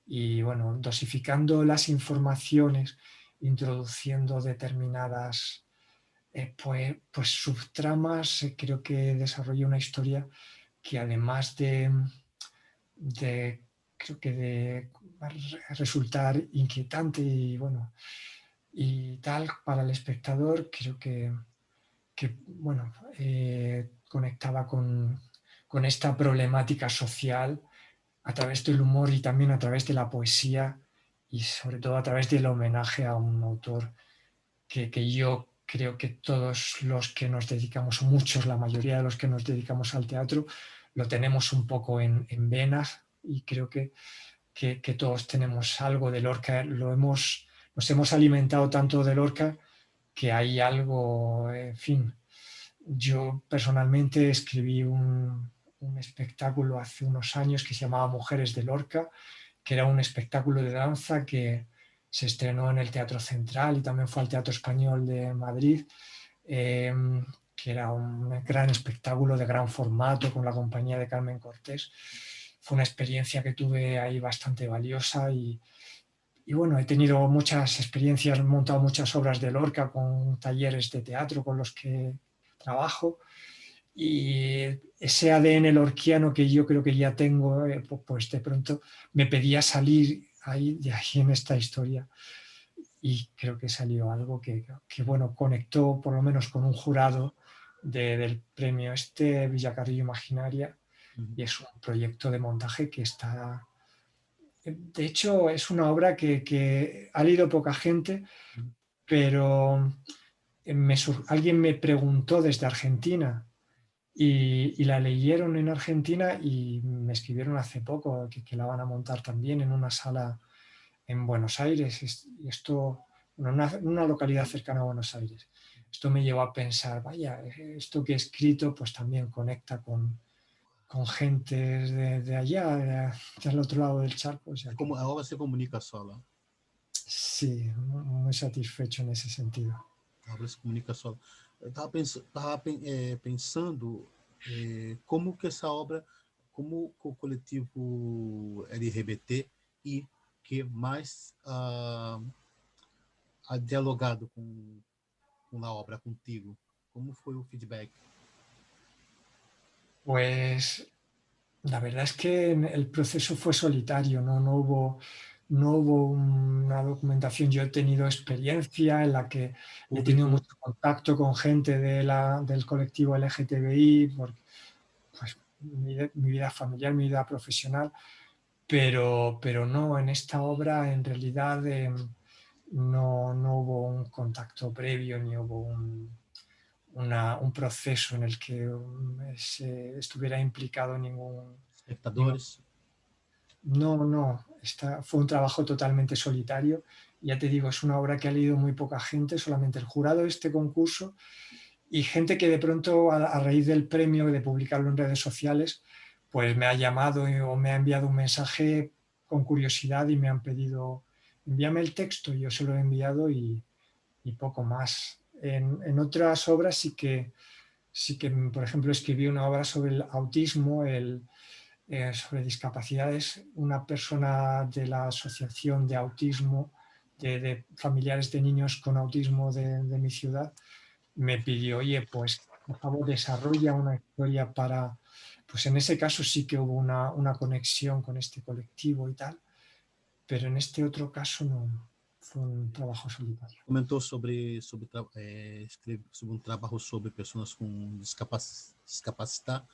y bueno, dosificando las informaciones, introduciendo determinadas pues subtramas, creo que desarrolla una historia que además de creo que de resultar inquietante y bueno y tal para el espectador, creo que bueno, conectaba con esta problemática social a través del humor y también a través de la poesía y sobre todo a través del homenaje a un autor que yo creo que todos los que nos dedicamos, o muchos, la mayoría de los que nos dedicamos al teatro, lo tenemos un poco en venas y creo que todos tenemos algo de Lorca, nos hemos alimentado tanto de Lorca que hay algo, en fin, yo personalmente escribí un espectáculo hace unos años que se llamaba Mujeres de Lorca, que era un espectáculo de danza que se estrenó en el Teatro Central y también fue al Teatro Español de Madrid, eh, que era un gran espectáculo de gran formato con la compañía de Carmen Cortés. Fue una experiencia que tuve ahí bastante valiosa y bueno, he tenido muchas experiencias, he montado muchas obras de Lorca con talleres de teatro con los que trabajo y ese ADN lorquiano que yo creo que ya tengo, pues de pronto me pedía salir ahí, de ahí en esta historia y creo que salió algo bueno, conectó por lo menos con un jurado del premio Villacarrillo Imaginaria Uhum. y es un proyecto de montaje que está... De hecho, es una obra que ha leído poca gente, Uhum. pero alguien me preguntó desde Argentina y la leyeron en Argentina y me escribieron hace poco que la van a montar también en una sala en Buenos Aires. Y esto, bueno, una localidad cercana a Buenos Aires. Esto me llevó a pensar, vaya, esto que he escrito pues también conecta con gente de allá, del otro lado del charco. O sea que A obra se comunica sola. sí, muy satisfecho en ese sentido. A obra se comunica só. Eu estava pensando como que essa obra, como o coletivo LGBT e que mais ha dialogado com a obra, contigo. Como foi o feedback? Pues la verdad es que el proceso fue solitario, no hubo una documentación. Yo he tenido experiencia en la que he tenido Público, mucho contacto con gente del colectivo LGTBI, pues, mi vida familiar, mi vida profesional, pero no, en esta obra en realidad no hubo un contacto previo ni hubo un proceso en el que estuviera implicado ningún. espectadores. No, fue un trabajo totalmente solitario. Ya te digo, es una obra que ha leído muy poca gente, solamente el jurado de este concurso y gente que de pronto a raíz del premio, de publicarlo en redes sociales, pues me ha llamado o me ha enviado un mensaje con curiosidad y me han pedido, envíame el texto, y yo se lo he enviado y poco más. En otras obras sí que, por ejemplo, escribí una obra sobre el autismo, sobre discapacidades. Una persona de la Asociación de Autismo, de familiares de niños con autismo de mi ciudad, me pidió, oye, pues por favor desarrolla una historia para, pues en ese caso sí que hubo una conexión con este colectivo y tal, pero en este otro caso no, fue un trabajo solitario. Comentou sobre um trabalho sobre pessoas com discapacidade.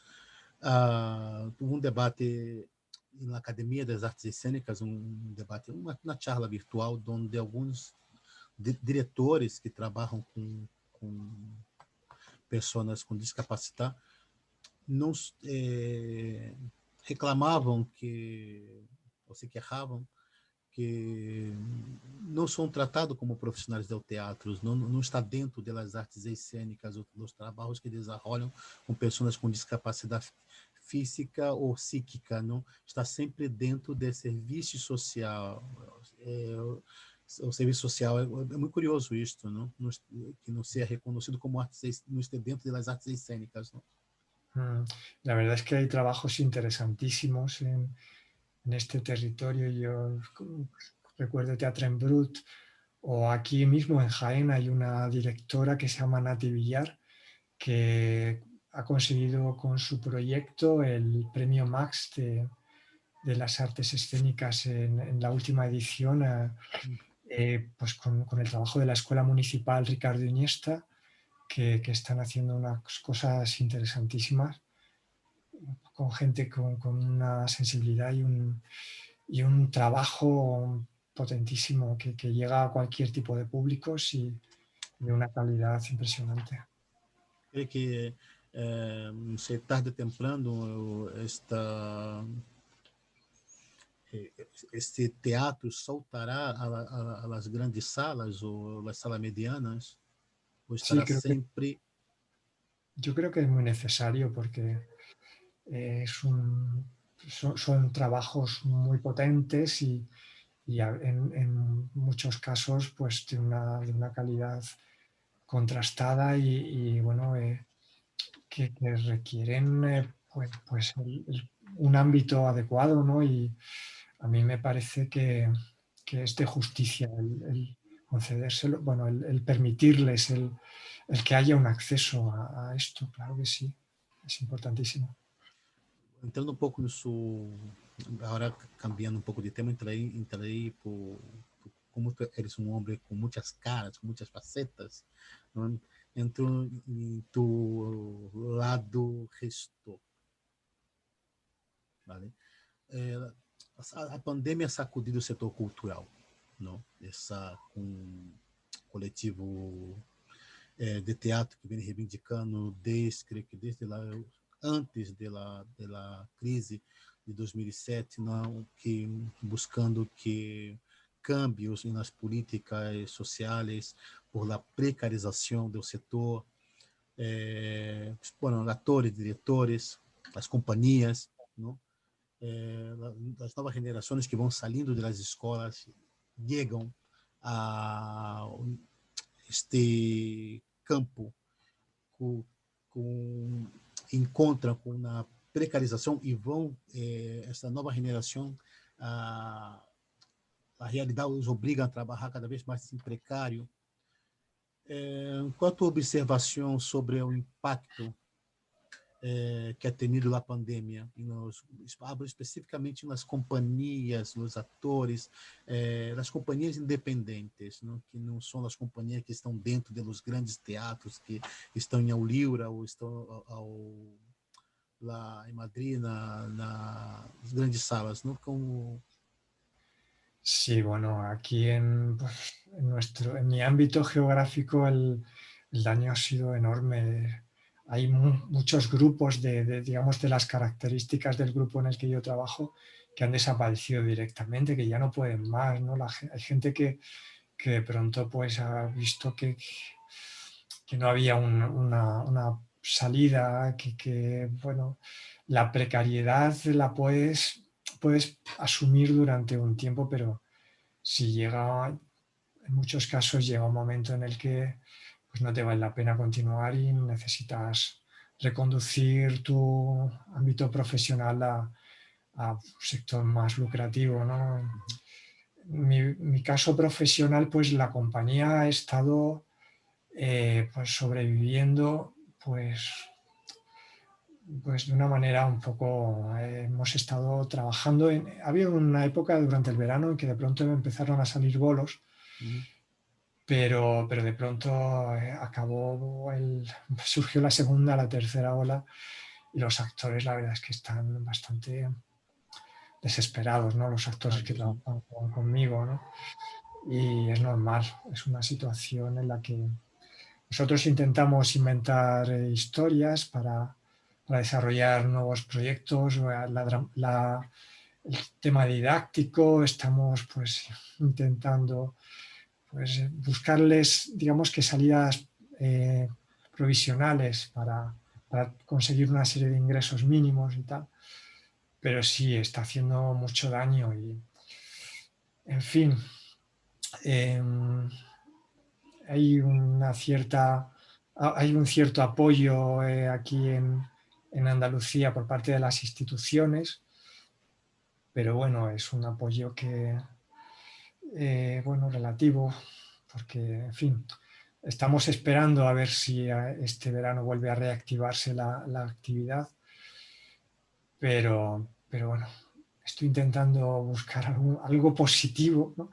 Houve um debate na Academia das Artes Cênicas, um debate, uma charla virtual, onde alguns diretores que trabalham com pessoas com discapacidade não reclamavam ou se queixavam que não são tratados como profissionais do teatro, não está dentro das artes cênicas, dos trabalhos que desenvolvem com pessoas com discapacidade física ou psíquica, não está sempre dentro do serviço social. O serviço social é muito curioso isto, não? Que não seja reconhecido como artes, não esteja dentro das artes cênicas, não? La verdad es que hay trabajos interesantísimos en este territorio. Yo recuerdo Teatro en Brut, o aquí mismo en Jaén hay una directora que se llama Nati Villar, que ha conseguido con su proyecto el premio Max de las artes escénicas en la última edición, pues con el trabajo de la Escuela Municipal Ricardo Iniesta, que están haciendo unas cosas interesantísimas, con gente con una sensibilidad y un trabajo potentísimo que llega a cualquier tipo de públicos y de una calidad impresionante. Creio que, não sei, tarde ou temprano, este teatro saltará a las grandes salas ou as salas medianas, ou Sí, estará sempre. yo creo que es muy necesario porque son trabajos muy potentes y en muchos casos pues de una calidad contrastada y bueno, que requieren pues un ámbito adecuado, ¿no? Y a mí me parece que es de justicia el concedérselo, bueno, el permitirles el que haya un acceso a esto, claro que sí, es importantísimo. Entrando um pouco nisso, agora cambiando um pouco de tema, entrei como tu eres um homem com muitas caras, com muitas facetas, não? Entro em tu lado gestor, vale? A pandemia sacudiu o setor cultural, não? Essa com coletivo de teatro que vem reivindicando desde lá antes da crise de 2007, não, que buscando que cambios nas políticas sociais por la precarização do setor, bueno, atores, diretores, as companhias, não? As novas gerações que vão saindo das escolas chegam a este campo encontram com a precarização e vão, essa nova geração, a realidade os obriga a trabalhar cada vez mais em precário. Qual a tua observação sobre o impacto que ha tenido a pandemia, hablo especificamente nas companhias, nos atores, nas companhias independentes, não? Que não são as companhias que estão dentro dos grandes teatros, que estão em Aulira ou estão lá em Madrid, nas grandes salas, ¿no? Como... Sí, bueno, aquí pues, en mi ámbito geográfico el daño ha sido enorme. Hay muchos grupos digamos, de las características del grupo en el que yo trabajo que han desaparecido directamente, que ya no pueden más, ¿no? Hay gente que de pronto pues ha visto que no había una salida, bueno, la precariedad la puedes asumir durante un tiempo, pero si llega, en muchos casos llega un momento en el que pues no te vale la pena continuar y necesitas reconducir tu ámbito profesional a un sector más lucrativo, ¿no? Mi caso profesional, pues la compañía ha estado pues sobreviviendo pues de una manera un poco, hemos estado trabajando, ha habido una época durante el verano en que de pronto empezaron a salir bolos, pero de pronto surgió la segunda, la tercera ola y los actores la verdad es que están bastante desesperados, ¿no? Los actores que trabajan conmigo, ¿no? Y es normal, es una situación en la que nosotros intentamos inventar historias para desarrollar nuevos proyectos, el tema didáctico, estamos pues intentando pues buscarles, digamos que salidas provisionales para conseguir una serie de ingresos mínimos y tal, pero sí está haciendo mucho daño y en fin, hay un cierto apoyo aquí en Andalucía por parte de las instituciones, pero bueno, es un apoyo que, bueno, relativo, porque, en fin, estamos esperando a ver si este verano vuelve a reactivarse la actividad, pero bueno, estoy intentando buscar algo positivo, ¿no?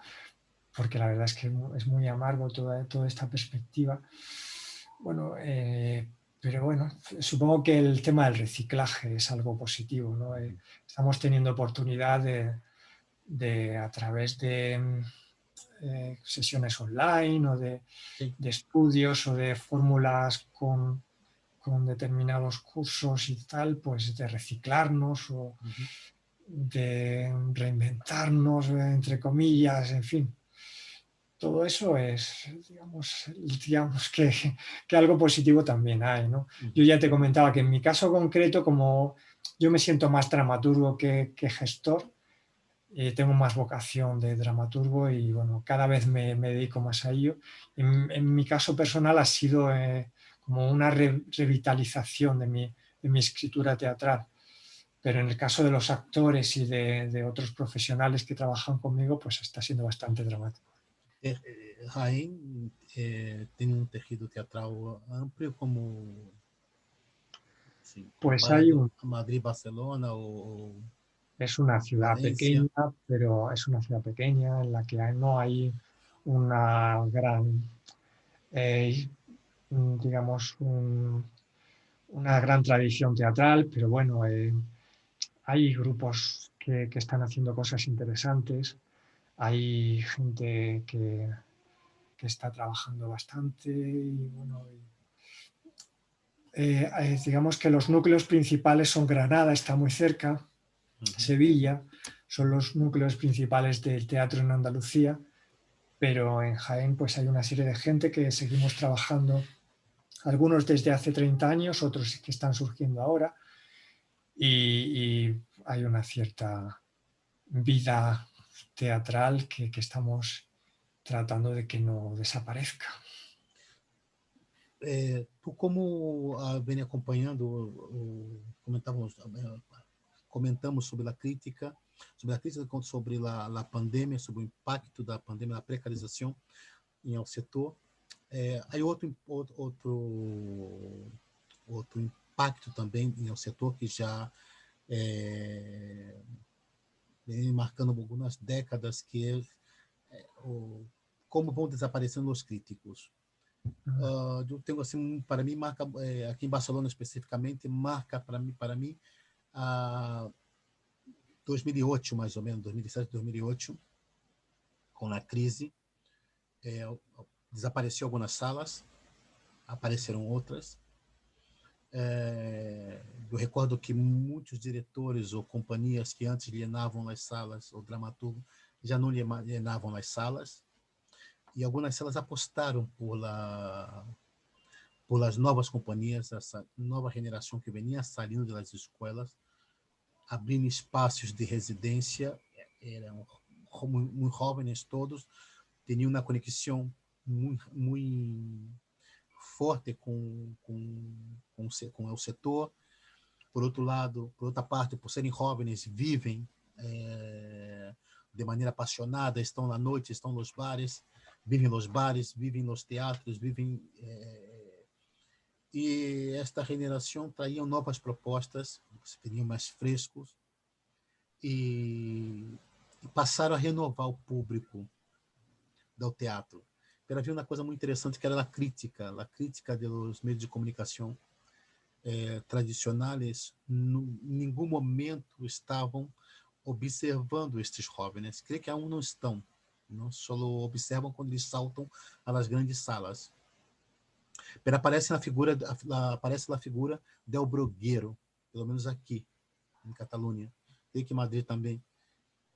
Porque la verdad es que es muy amargo toda esta perspectiva. Bueno, pero bueno, supongo que el tema del reciclaje es algo positivo, ¿no? Estamos teniendo oportunidad de a través de sesiones online o de estudios o de fórmulas con determinados cursos y tal, pues de reciclarnos o de reinventarnos, entre comillas, en fin. Todo eso es, digamos que algo positivo también hay, ¿no? Yo ya te comentaba que en mi caso concreto, como yo me siento más dramaturgo que gestor, tengo más vocación de dramaturgo y bueno, cada vez me dedico más a ello. En mi caso personal ha sido como una revitalización de mi escritura teatral, pero en el caso de los actores y de otros profesionales que trabajan conmigo, pues está siendo bastante dramático. Jaén tem tejido teatral amplio como pues hay Madrid, Barcelona es una ciudad Valencia. pequeña, pero es una ciudad pequeña en la que no hay una gran, digamos, una gran tradición teatral, pero bueno, hay grupos que están haciendo cosas interesantes, hay gente que está trabajando bastante y bueno, digamos que los núcleos principales son Granada, está muy cerca, Sevilla, son los núcleos principales del teatro en Andalucía, pero en Jaén pues hay una serie de gente que seguimos trabajando, algunos desde hace 30 años, otros que están surgiendo ahora, y hay una cierta vida teatral que estamos tratando de que no desaparezca. tu como vem acompanhando, comentamos sobre a crítica, sobre a pandemia, sobre o impacto da pandemia, a precarização em ao setor. Há outro impacto também em ao setor que já vem marcando algumas décadas, que como vão desaparecendo os críticos. Eu tenho assim, para mim marca, aqui em Barcelona especificamente, marca para mim a 2008 mais ou menos, 2007, 2008, com a crise, desapareceu algumas salas, apareceram outras. Eu recordo que muitos diretores ou companhias que antes lienavam as salas, ou dramaturgo, já não lienavam as salas, e algumas salas apostaram por as novas companhias, essa nova geração que vinha saindo das escolas, abrindo espaços de residência, eram muito jovens todos, tinham uma conexão muito forte com o setor. Por outro lado, por outra parte, por serem jovens, vivem de maneira apaixonada, estão na noite, estão nos bares, vivem nos bares, vivem nos teatros, vivem... E esta geração traía novas propostas, seriam mais frescos, e passaram a renovar o público do teatro. Pero havia uma coisa muito interessante que era a crítica dos meios de comunicação tradicionais. Em nenhum momento estavam observando estes jovens. Creio que aún não estão, não só observam quando eles saltam às grandes salas. Pero aparece a figura del blogueiro, pelo menos aqui em Catalunha, tem que em Madrid também.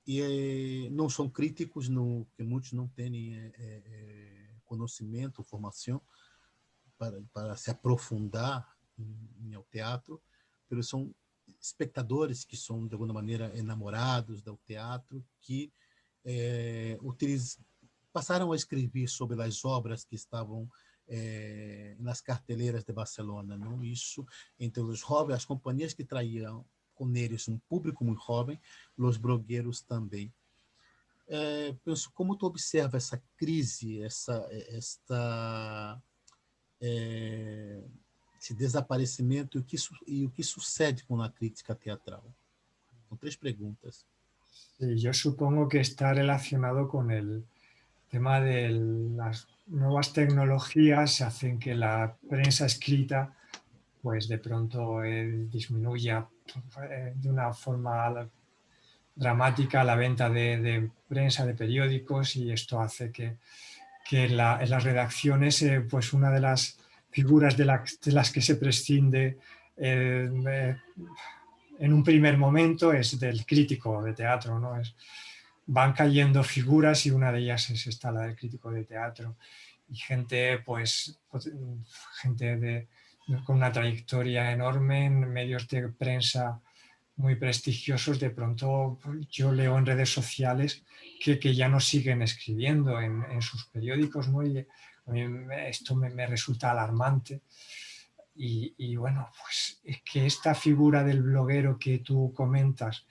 E não são críticos, que muitos não têm conhecimento, formação para se aprofundar em ao teatro, mas são espectadores que são, de alguma maneira, enamorados do teatro, que passaram a escrever sobre as obras que estavam nas carteleiras de Barcelona. Não? Isso, entre os jovens, as companhias que traíam com eles um público muito jovem, os blogueiros também. Penso, como tu observa essa crise, esse desaparecimento e o que sucede com a crítica teatral? São 3 perguntas. Sí, yo supongo que está relacionado con el tema de las nuevas tecnologías, hacen que la prensa escrita pues de pronto disminuya de una forma dramática la venta de prensa, de periódicos, y esto hace que en las redacciones pues una de las figuras de las que se prescinde en un primer momento es del crítico de teatro, ¿no? Van cayendo figuras y una de ellas es esta, la del crítico de teatro. Y gente, pues, gente con una trayectoria enorme en medios de prensa muy prestigiosos, de pronto yo leo en redes sociales que ya no siguen escribiendo en sus periódicos, ¿no? Y a mí esto me resulta alarmante. Y bueno, pues es que esta figura del bloguero que tú comentas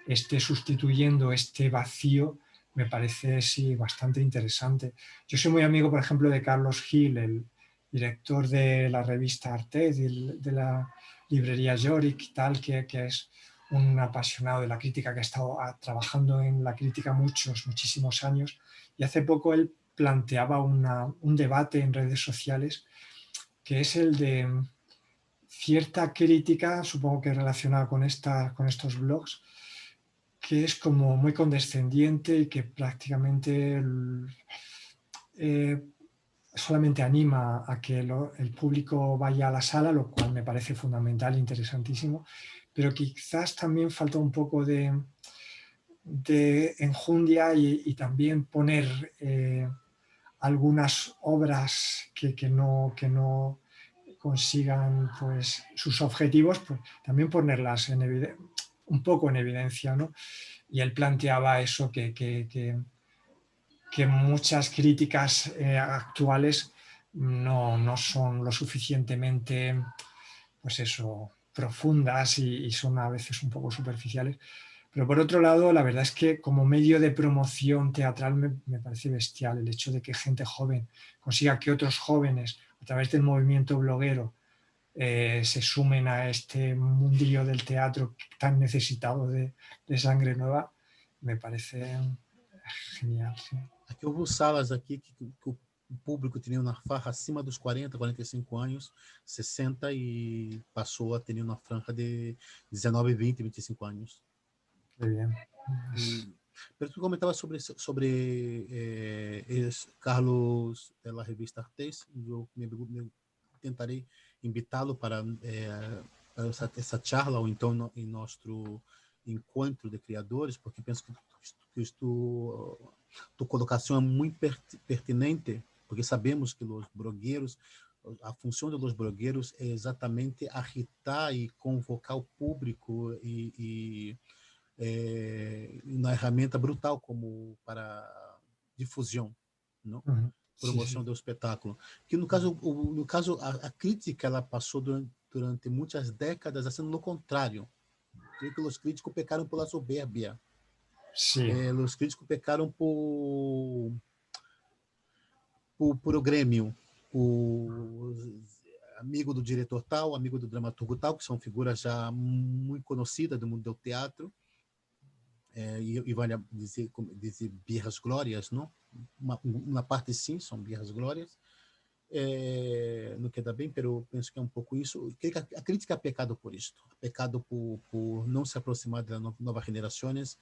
esté sustituyendo este vacío me parece, sí, bastante interesante. Yo soy muy amigo, por ejemplo, de Carlos Gil, el director de la revista Arte, de la librería Yorick, tal, que es un apasionado de la crítica, que ha estado trabajando en la crítica muchísimos años, y hace poco él planteaba un debate en redes sociales que es el de cierta crítica, supongo que relacionada con estos blogs, que es como muy condescendiente y que prácticamente solamente anima a que el público vaya a la sala, lo cual me parece fundamental e interesantísimo, pero quizás también falta un poco de enjundia y también poner algunas obras que no consigan pues, sus objetivos, pues, también ponerlas un poco en evidencia, ¿no? Y él planteaba eso, que muchas críticas actuales no son lo suficientemente, pues eso, profundas y son a veces un poco superficiales. Pero por otro lado, la verdad es que como medio de promoción teatral me parece bestial el hecho de que gente joven consiga que otros jóvenes, a través del movimiento bloguero, se sumen a este mundillo del teatro tan necesitado de sangre nueva, me parece genial. Sí. Aqui houve salas aqui que o público tinha na farra acima dos 40, 45 anos, 60 e passou a ter uma franja de 19, 20, 25 anos. Qué bien. E, pero tu comentava sobre Carlos da revista Artes, eu tentarei invitá-lo para essa charla ou então em nosso encontro de criadores, porque penso que tu colocação é muito pertinente, porque sabemos que os blogueiros, a função dos blogueiros é exatamente agitar e convocar o público e uma ferramenta brutal como para difusão, não? Sí, Promoção sí. do espetáculo. Que no caso a crítica ela passou durante muitas décadas sendo o contrário. Creio que os críticos pecaram pela soberbia. Sí. Os críticos pecaram por o Grêmio, por amigo do diretor tal, amigo do dramaturgo tal, que são figuras já muito conhecidas do mundo do teatro, e vale dizer birras glórias, não? Uma parte sim, são birras glórias, não queda bem, mas eu penso que é um pouco isso. A crítica é pecado por isto, pecado por não se aproximar das novas gerações,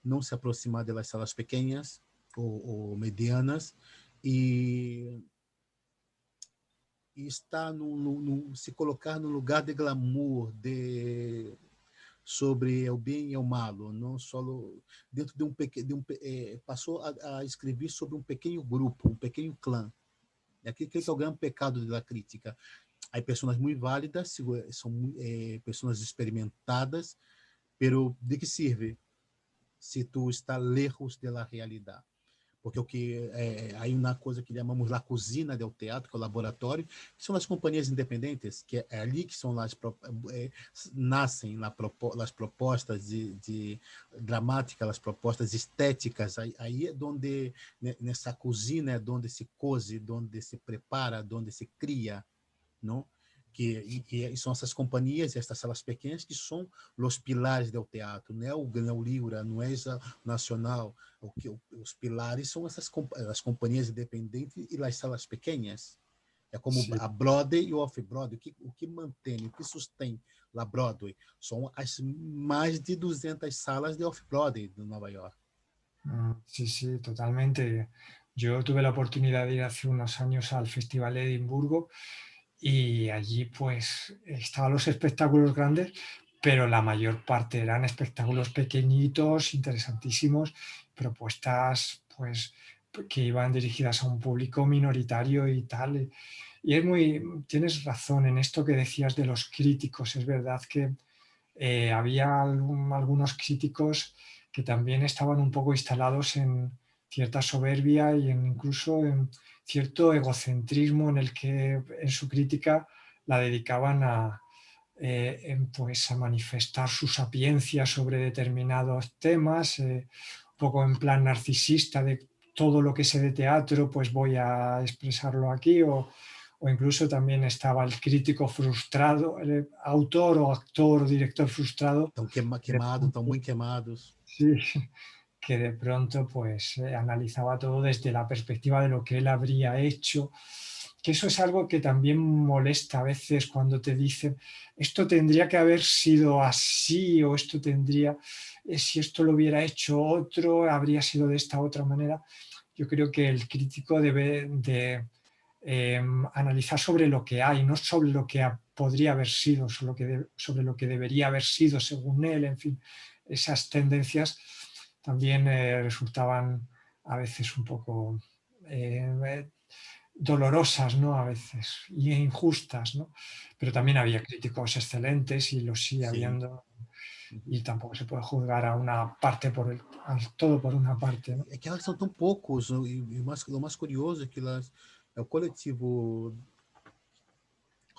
não se aproximar das salas pequenas ou medianas, e está se colocar no lugar de glamour, sobre o bem e o mal, não só dentro de passou a escrever sobre um pequeno grupo, um pequeno clã. Aqui creio que é o grande pecado da crítica. Há pessoas muito válidas, são pessoas experimentadas, pero de que serve se tu está lejos da realidade? Porque há uma coisa que chamamos a cozinha do teatro, que é o laboratório, que são as companhias independentes, que é ali que são nascem as propostas de dramática, as propostas estéticas. Aí é onde, nessa cozinha, é onde se coze, onde se prepara, onde se cria, não? Que são essas companhias, essas salas pequenas, que são os pilares do teatro, não é o Lira, não é a Nacional. Os pilares são as companhias independentes e as salas pequenas. É como Sí. a Broadway e o Off-Broadway. O que mantém, o que sustém a Broadway são as mais de 200 salas de Off-Broadway de Nova York. Sí, sí, totalmente. Yo tuve la oportunidad de ir hace unos años al Festival de Edimburgo y allí pues estaban los espectáculos grandes, pero la mayor parte eran espectáculos pequeñitos, interesantísimos, propuestas pues que iban dirigidas a un público minoritario y tal. Y es tienes razón en esto que decías de los críticos. Es verdad que había algunos críticos que también estaban un poco instalados en cierta soberbia y incluso en cierto egocentrismo en el que en su crítica la dedicaban pues a manifestar su sapiencia sobre determinados temas, un poco en plan narcisista de todo lo que sé de teatro, pues voy a expresarlo aquí, o incluso también estaba el crítico frustrado, el autor o actor o director frustrado. Estão queimados, estão muito queimados. Sí, que de pronto pues analizaba todo desde la perspectiva de lo que él habría hecho, que eso es algo que también molesta a veces cuando te dicen esto tendría que haber sido así o esto tendría, si esto lo hubiera hecho otro, habría sido de esta otra manera. Yo creo que el crítico debe de analizar sobre lo que hay, no sobre lo que podría haber sido, sobre lo que debería haber sido según él, en fin, esas tendencias también resultaban a veces un poco dolorosas, ¿no? A veces, y injustas, ¿no? Pero también había críticos excelentes y los sigue Sim. habiendo, y tampoco se puede juzgar a una parte todo por una parte, ¿no? É que elas são tão poucos, e o mais curioso é que o coletivo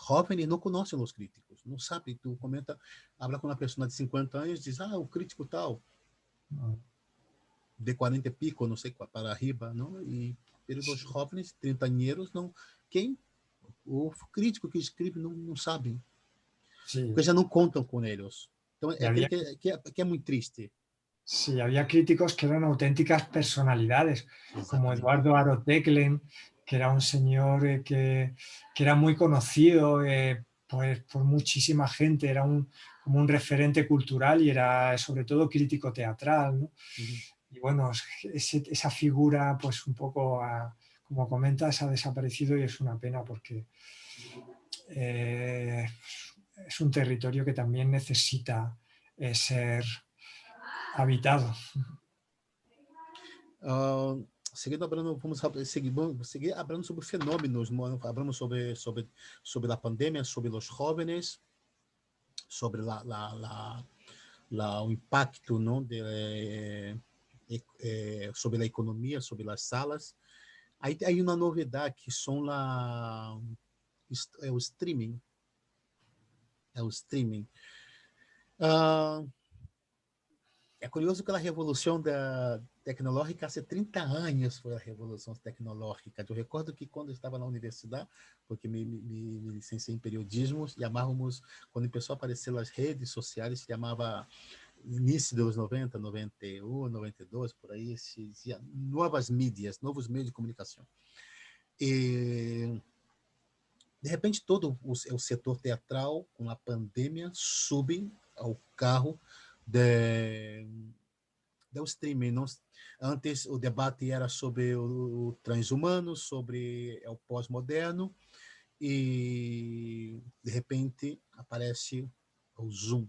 jovem não conhece os críticos, não sabe. Tu comenta, habla com uma pessoa de 50 anos, diz, o crítico tal, de 40 e pico, não sei, para arriba, não? E pelos jovens, 30 anos, não, quem? O crítico que escreve não sabe, Sí. porque já não contam com eles. Então, Y había, que é muito triste. sí, había críticos que eran auténticas personalidades, como Exatamente. Eduardo Aroteklen, que era un señor que era muy conocido pues, por muchísima gente, era como un referente cultural y era sobre todo crítico teatral, ¿no? Uhum. Y bueno, esa figura, pues un poco, como comentas, ha desaparecido y es una pena porque eh, es un territorio que también necesita ser habitado. Seguindo hablando, vamos seguir hablando sobre fenômenos, hablamos sobre a pandemia, sobre os jovens, sobre o impacto, não, sobre a economia, sobre as salas. Aí tem uma novidade que são é o streaming. É o streaming. É curioso que a revolução tecnológica, há 30 anos foi a revolução tecnológica. Eu recordo que quando eu estava na universidade, porque me licenciei em periodismo, chamávamos, quando começou a aparecer as redes sociais, se chamava início dos 90, 91, 92, por aí, se dizia novas mídias, novos meios de comunicação. E, de repente, todo o setor teatral, com a pandemia, sube ao carro do streaming. Não, antes, o debate era sobre o transhumano, sobre o pós-moderno, e, de repente, aparece o Zoom.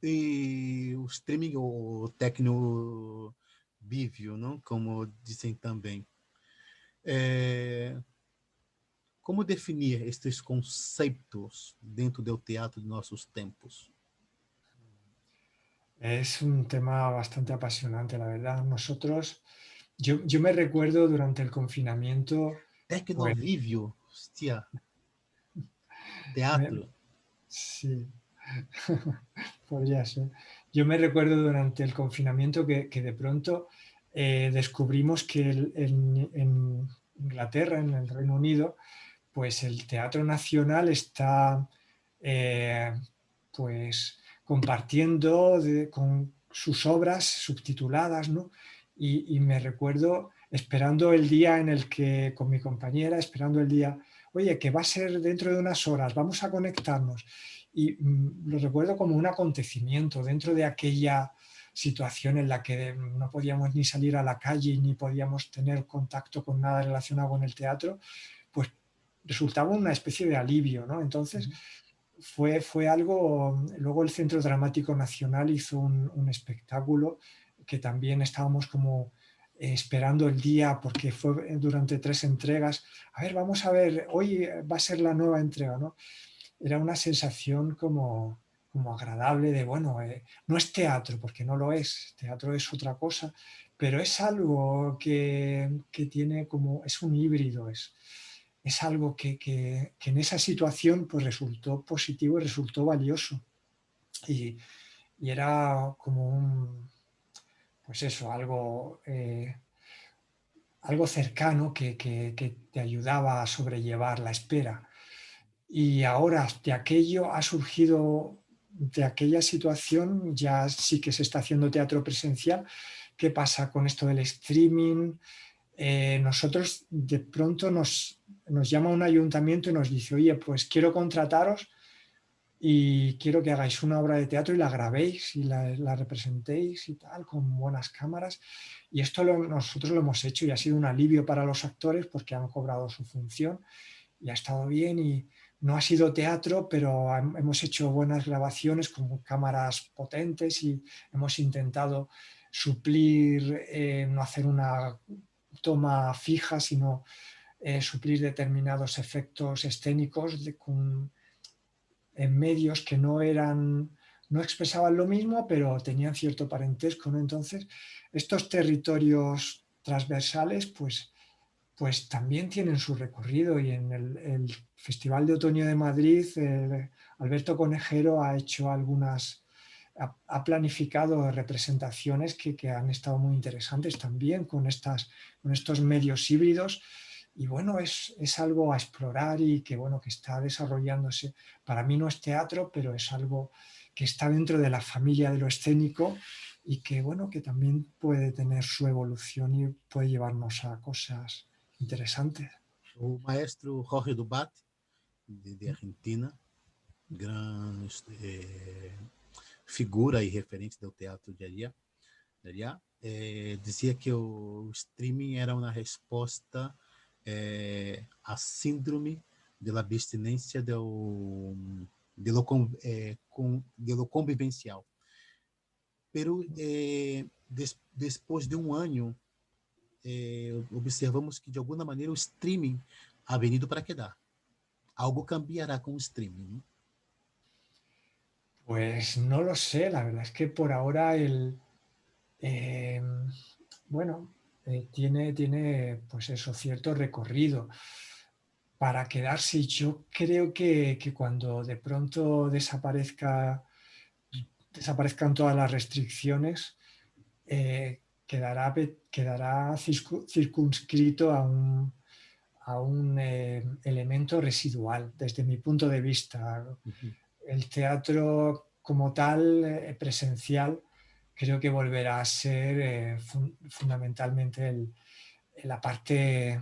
E o streaming, o tecno bívio, não? Como dizem também. Como definir estes conceitos dentro do teatro de nossos tempos? Es un tema bastante apasionante, la verdad. Yo me recuerdo durante el confinamiento, pues Tecnovívio, hostia, me- teatro. sí, podría ser. Yo me recuerdo durante el confinamiento que de pronto descubrimos que en Inglaterra, en el Reino Unido, pues el Teatro Nacional está eh, pues compartiendo con sus obras subtituladas, ¿no? Y me recuerdo esperando el día en el que, con mi compañera, esperando el día, oye, que va a ser dentro de unas horas, vamos a conectarnos. Y lo recuerdo como un acontecimiento dentro de aquella situación en la que no podíamos ni salir a la calle ni podíamos tener contacto con nada relacionado con el teatro, pues resultaba una especie de alivio, ¿no? Entonces fue algo, luego el Centro Dramático Nacional hizo un espectáculo que también estábamos como esperando el día porque fue durante 3 entregas. A ver, vamos a ver, hoy va a ser la nueva entrega, ¿no? Era una sensación como agradable de, bueno, no es teatro, porque no lo es, teatro es otra cosa, pero es algo que tiene como, es un híbrido, es algo que en esa situación pues resultó positivo y resultó valioso. Y, y era como pues eso, algo cercano que te ayudaba a sobrellevar la espera. Y ahora de aquello ha surgido, de aquella situación, ya sí que se está haciendo teatro presencial. ¿Qué pasa con esto del streaming? Nosotros de pronto nos llama un ayuntamiento y nos dice, oye, pues quiero contrataros y quiero que hagáis una obra de teatro y la grabéis y la representéis y tal, con buenas cámaras. Y esto nosotros lo hemos hecho y ha sido un alivio para los actores porque han cobrado su función y ha estado bien y no ha sido teatro, pero hemos hecho buenas grabaciones con cámaras potentes y hemos intentado suplir, no hacer una toma fija, sino suplir determinados efectos escénicos en medios que no expresaban lo mismo, pero tenían cierto parentesco, ¿no? Entonces, estos territorios transversales, pues pues también tienen su recorrido y en el Festival de Otoño de Madrid, Alberto Conejero ha hecho ha planificado representaciones que han estado muy interesantes también con estos medios híbridos y bueno, es algo a explorar y que bueno, que está desarrollándose. Para mí no es teatro, pero es algo que está dentro de la familia de lo escénico y que bueno, que también puede tener su evolución y puede llevarnos a cosas interesantes. O maestro Jorge Dubat, de Argentina, grande figura e referente do teatro de allá, dizia que o streaming era uma resposta à síndrome de la abstinência de lo convivencial. Pero depois de um ano, observamos que de alguma maneira o streaming ha venido para quedar. Algo cambiará com o streaming, ¿no? Pues no lo sé, la verdad es que por ahora bueno, tiene pues eso, cierto recorrido para quedarse. Yo creo que cuando de pronto desaparezcan todas las restricciones, quedará circunscrito a un elemento residual, desde mi punto de vista. Uhum. El teatro como tal, presencial, creo que volverá a ser fundamentalmente la parte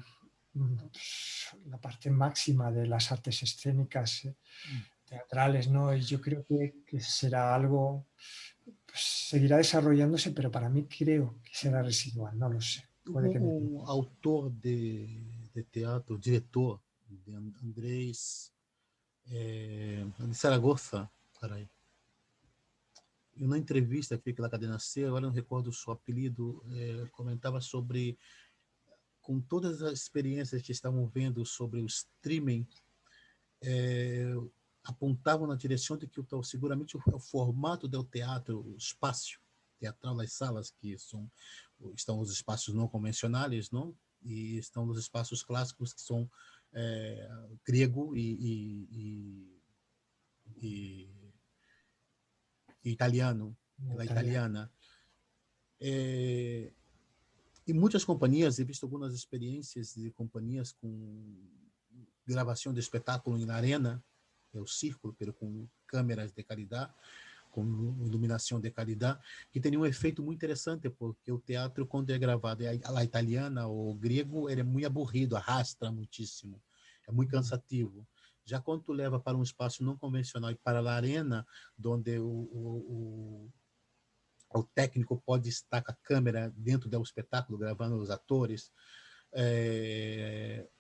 máxima de las artes escénicas teatrales, ¿no? Y yo creo que será algo, pues, seguirá desarrollándose, pero para mí creo que será residual, no lo sé. Puede que me equivoque. Autor de teatro, diretor, de Andrés de Zaragoza, carai. Em uma entrevista que pela Cadena C, agora não recordo o seu apelido, comentava sobre, com todas as experiências que estavam vendo sobre o streaming, apontavam na direção de que seguramente o formato do teatro, o espaço teatral, as salas que estão os espaços não convencionais, não? E estão os espaços clássicos que são grego e italiano, la italiana. E muitas companhias, he visto algumas experiências de companhias com gravação de espetáculo na arena, o círculo, pero com câmeras de qualidade, com iluminação de qualidade, que tem um efeito muito interessante, porque o teatro, quando é gravado a italiana ou grego, ele é muito aburrido, arrasta muitíssimo, é muito cansativo. Já quando tu leva para um espaço não convencional e para a arena, onde o técnico pode estar com a câmera dentro do espetáculo, gravando os atores,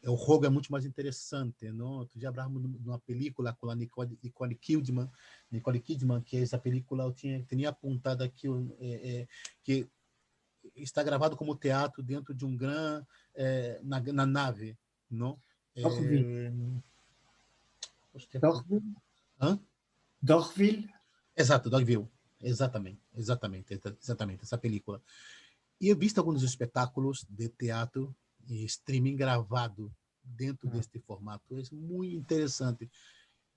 o jogo é muito mais interessante, não? Tu já falamos numa película com a Nicole Kidman, que essa película eu tinha apontado aqui, que está gravado como teatro dentro de um gran na nave, não? Dogville. Hã? Dogville. Exato, Dogville. Exatamente, essa película. E eu visto alguns espetáculos de teatro e streaming gravado dentro deste formato. É muito interessante.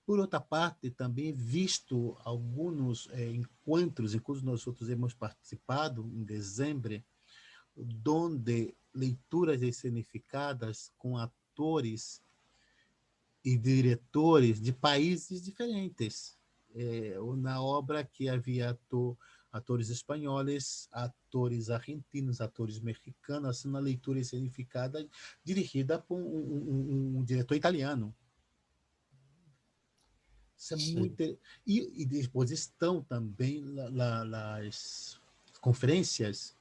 Por outra parte, também visto alguns encontros, inclusive nós outros hemos participado em dezembro, onde leituras escenificadas com atores e diretores de países diferentes. Na obra que havia atores espanhóis, atores argentinos, atores mexicanos, assim, uma leitura escenificada dirigida por um diretor italiano. Isso é muito... E depois estão também as conferências,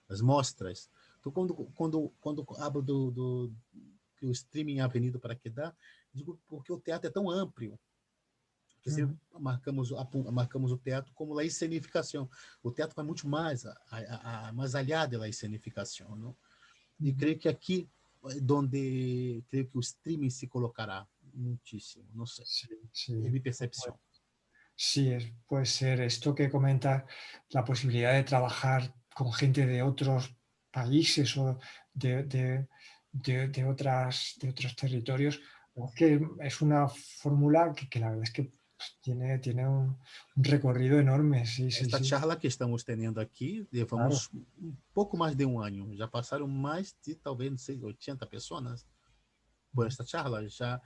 as mostras. Então, quando hablo que o streaming ha venido para quedar, digo porque o teatro é tão amplo, que sempre marcamos o teatro como a escenificação. O teatro vai muito mais mais allá da escenificação, não? E creio que aqui donde creio que o streaming se colocará muchísimo, no sé, es mi percepción. Sí, puede ser esto que comenta, la posibilidad de trabajar con gente de otros países o de de otros territorios. Es que es una fórmula que la verdad es que pues, tiene un recorrido enorme, sí, sí, Esta sí, charla que estamos tendo aqui, claro. levamos um pouco mais de um ano. Já passaram mais de, talvez, não sei, 80 pessoas por esta charla. Já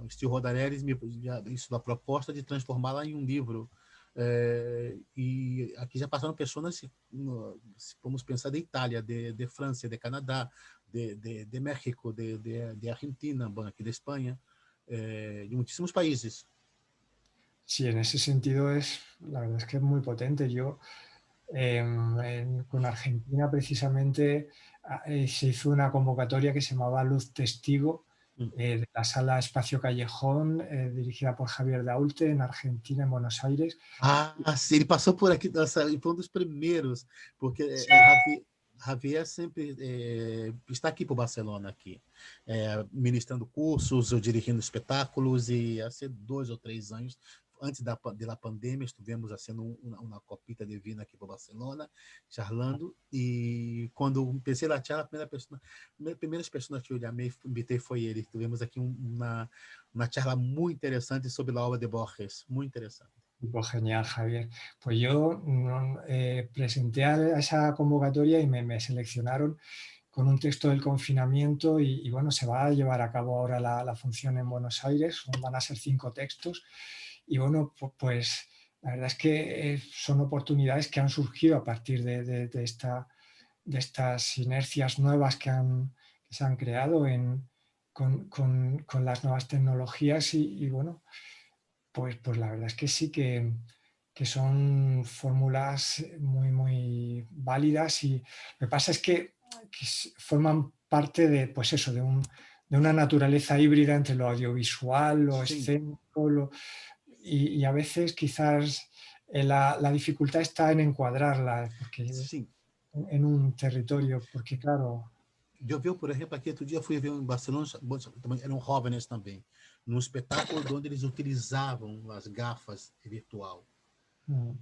o Steve Rodarelis já isso da proposta de transformá-la em um livro. E aqui já passaram pessoas, se vamos pensar, de Itália, de França, de Canadá, de México, de Argentina, bueno, aqui de Espanha, de muitíssimos países. Sí, en ese sentido la verdad es que es muy potente. Yo con Argentina precisamente se hizo una convocatoria que se llamaba Luz Testigo de la sala Espacio Callejón, dirigida por Javier Daulte en Argentina, en Buenos Aires. Ah, sim, ele passou por aqui, nossa, ele foi um dos primeiros, porque Sí, Javier sempre está aqui para Barcelona, aqui, ministrando cursos ou dirigindo espetáculos, e há 2 ou 3 anos, antes da pandemia, estivemos fazendo uma copita de vinho aqui para Barcelona, charlando, e quando empecei a charla, primeiras pessoas que eu invitei foi ele. Tivemos aqui uma charla muito interessante sobre a obra de Borges, muito interessante. pues genial, Javier. Pues yo presenté a esa convocatoria y me seleccionaron con un texto del confinamiento y bueno, se va a llevar a cabo ahora la función en Buenos Aires, van a ser 5 textos y bueno, pues la verdad es que son oportunidades que han surgido a partir de estas inercias nuevas que se han creado con las nuevas tecnologías y bueno, pues la verdad es que sí que son fórmulas muy, muy válidas y lo que pasa es que forman parte de, pues eso, de una naturaleza híbrida entre lo audiovisual, lo Sim, escénico, y a veces quizás la dificultad está en encuadrarla porque, sim. en un territorio, porque claro, Eu vi, por exemplo, aqui outro dia fui ver em Barcelona, eram jóvenes também, num espetáculo onde eles utilizavam as gafas mm,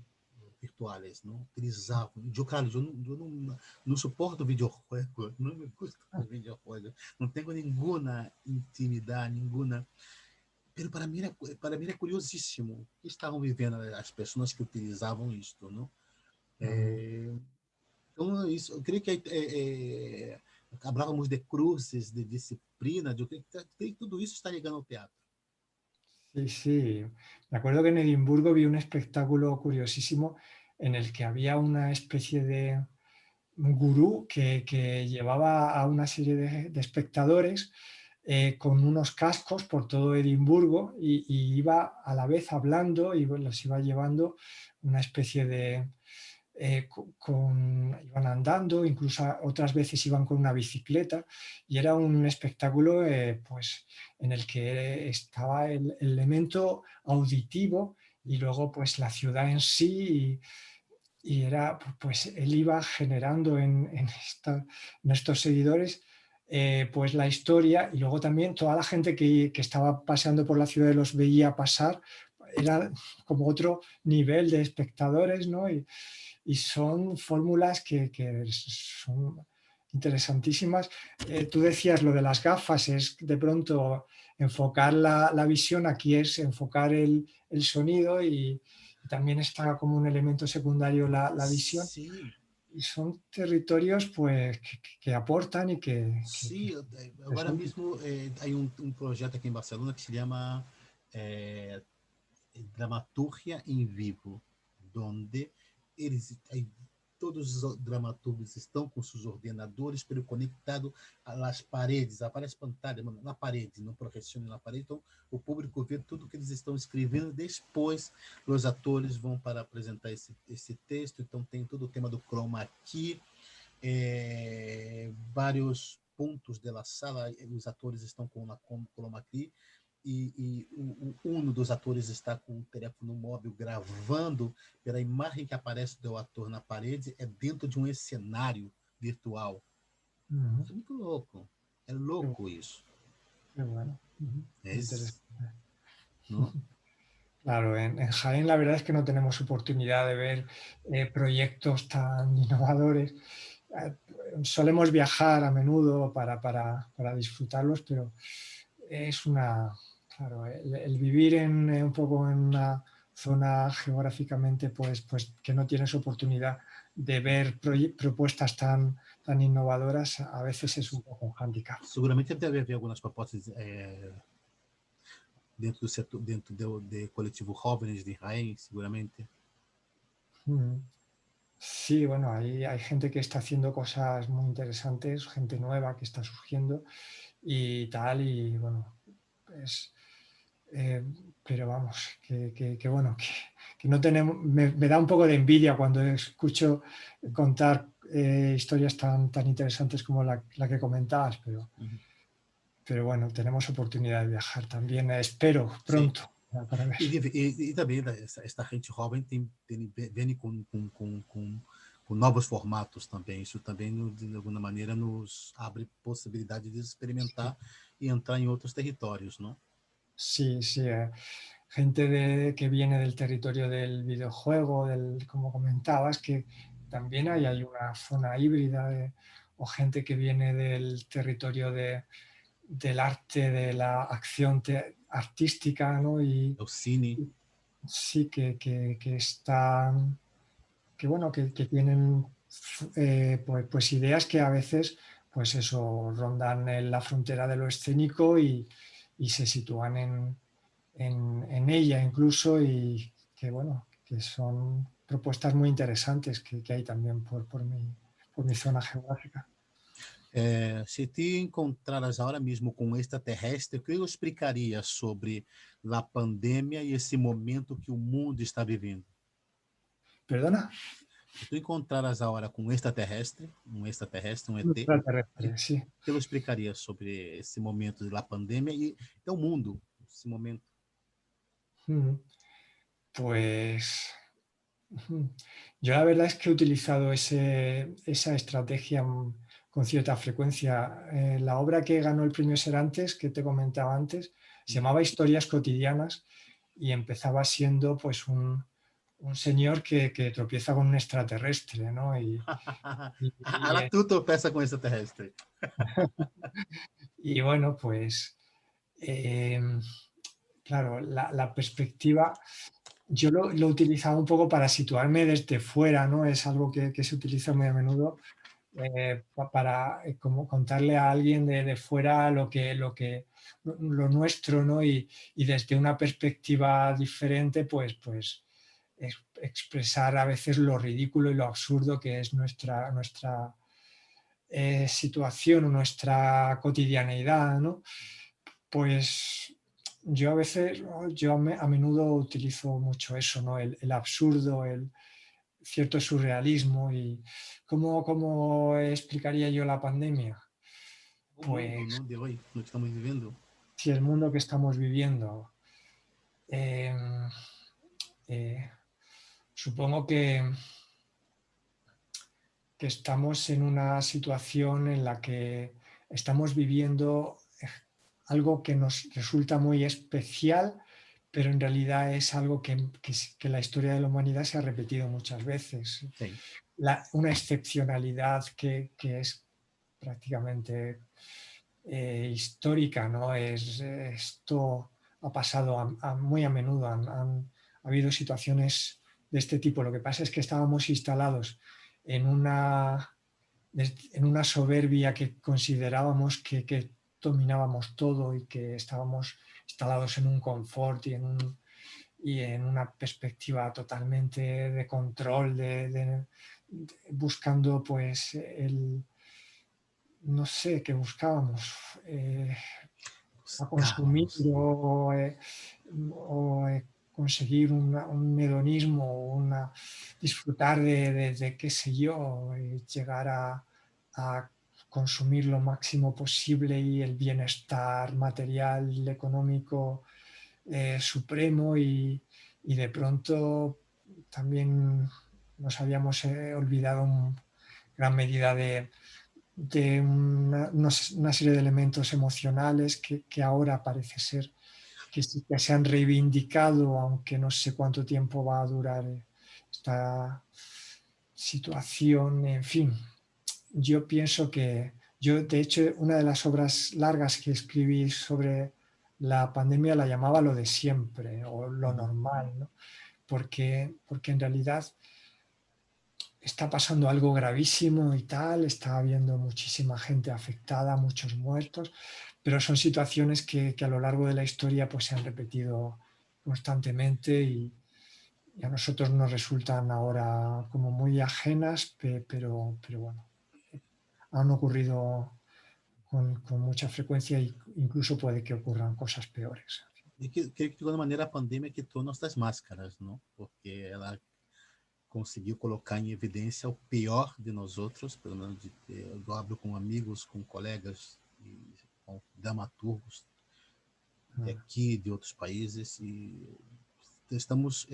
virtuais, não? Utilizavam. Claro, eu não suporto videojuego, não me gusta os videojuegos, não tenho nenhuma intimidade, nenhuma. Pero para mim era curiosíssimo o que estavam vivendo as pessoas que utilizavam isto, não? mm, Então, isso, eu creio que falávamos de cruzes, de disciplina, creio que tudo isso está ligando ao teatro. sí, sí. Me acuerdo que en Edimburgo vi un espectáculo curiosísimo en el que había una especie de un gurú que llevaba a una serie de espectadores con unos cascos por todo Edimburgo y iba a la vez hablando y los iba llevando una especie de, iban andando, incluso otras veces iban con una bicicleta y era un espectáculo pues, en el que estaba el elemento auditivo y luego pues la ciudad en sí y era, pues él iba generando en estos seguidores pues la historia y luego también toda la gente que estaba paseando por la ciudad y los veía pasar, era como otro nivel de espectadores, ¿no? Y son fórmulas que son interesantísimas. Tú decías lo de las gafas, es de pronto enfocar la visión, aquí es enfocar el sonido y también está como un elemento secundario la visión. Sim, Y son territorios pues, que aportan y que sim. Agora interesantes. mesmo há um projeto aqui em Barcelona que se chama eh, Dramaturgia em Vivo, onde todos os dramaturgos estão com seus ordenadores, pero conectado às paredes, a várias pantalhas, na parede, não projeciona na parede. Então, o público vê tudo que eles estão escrevendo. Depois, os atores vão para apresentar esse texto. Então, tem todo o tema do chroma key, vários pontos da sala. Os atores estão com chroma key um dos atores está com o telefone móvel gravando pela imagem que aparece do ator na parede, é dentro de um cenário virtual. Ujú. Isso é muito louco. É Qué, louco isso. qué bueno. Ujú. É, Interesante. não? Claro, en Jaén la verdad es que no tenemos oportunidad de ver proyectos tan innovadores. solemos viajar a menudo para disfrutarlos, pero es claro, el vivir un poco en una zona geográficamente pues que no tienes oportunidad de ver propuestas tan innovadoras, a veces es un poco un hándicap. Seguramente deve haver algumas propostas dentro do setor, dentro do coletivo Jóvenes de Jaén, seguramente. Mm. Sí, bueno, hay gente que está haciendo cosas muy interesantes, gente nueva que está surgiendo y tal, y bueno, pues, eh, pero vamos, que bueno, que no tenemos, me da un poco de envidia cuando escucho contar historias tan interesantes como la que comentabas, Uhum. pero bueno, tenemos oportunidad de viajar también, espero Sim. pronto para ver. E também esta gente jovem vem com novos formatos também. Isso também, de alguma maneira, nos abre possibilidade de experimentar e entrar em outros territórios, não? Sí, sí, gente que viene del territorio del videojuego, como comentabas, que también hay una zona híbrida o gente que viene del territorio del arte, de la acción artística, ¿no? É o cine. Y sí que están, que bueno, que tienen pues ideas que a veces, pues eso, rondan en la frontera de lo escénico y se sitúan en ella incluso, y que bueno, que son propuestas muy interesantes que hay también por mi zona geográfica. Se te encontraras agora mesmo com um extraterrestre, o que eu explicaria sobre a pandemia e esse momento que o mundo está vivendo? ¿Perdona? Se tu encontraras agora com um extraterrestre, um Un ET, extraterrestre, sí. que eu explicaria sobre esse momento da pandemia e o mundo, esse momento? Mm. Pues yo la verdad es que he utilizado esa estrategia con cierta frecuencia. La obra que ganó el premio Serantes, que te comentaba antes, se llamaba Historias cotidianas y empezaba siendo pues un señor que tropieza con un extraterrestre, ¿no? Y, Ahora tu tropeça com extraterrestre. y bueno, pues eh, claro, la perspectiva, yo lo utilizaba un poco para situarme desde fuera, ¿no? Es algo que se utiliza muy a menudo para como contarle a alguien de fuera lo nuestro, ¿no? Y desde una perspectiva diferente, pues expresar a veces lo ridículo y lo absurdo que es nuestra situación o nuestra cotidianeidad, ¿no? Pues yo a veces, a menudo utilizo mucho eso, ¿no? El absurdo, el cierto surrealismo. ¿Y cómo explicaría yo la pandemia? O mundo, Pues não? De hoje, no que estamos vivendo. si el mundo que estamos viviendo, eh, eh, supongo que estamos en una situación en la que estamos viviendo algo que nos resulta muy especial, pero en realidad es algo que la historia de la humanidad se ha repetido muchas veces. Sim. Una excepcionalidad que es prácticamente histórica, ¿no? Esto ha pasado muy a menudo, ha habido situaciones de este tipo. Lo que pasa es que estábamos instalados en una soberbia que considerábamos que dominábamos todo y que estábamos instalados en un confort y en una perspectiva totalmente de control, buscando pues no sé, qué buscábamos, a consumir Buscávamos. o conseguir un hedonismo, disfrutar de qué sé yo, llegar a consumir lo máximo posible y el bienestar material, económico supremo y de pronto también nos habíamos olvidado en gran medida de una serie de elementos emocionales que ahora parece ser que sí que se han reivindicado, aunque no sé cuánto tiempo va a durar esta situación, en fin. yo pienso que, yo de hecho una de las obras largas que escribí sobre la pandemia la llamaba Lo de siempre o Lo Uhum. normal, ¿no? Porque en realidad está pasando algo gravísimo y tal, está habiendo muchísima gente afectada, muchos muertos, pero son situaciones que a lo largo de la historia pues, se han repetido constantemente y a nosotros nos resultan ahora como muy ajenas, pero bueno, han ocurrido con mucha frecuencia e incluso puede que ocurran cosas peores. E que, creio que de alguma maneira a pandemia quitou nossas máscaras, não? Porque ela conseguiu colocar em evidência o pior de nós outros, pelo menos eu abro com amigos, com colegas e com dramaturgos de aqui, de outros países, e estamos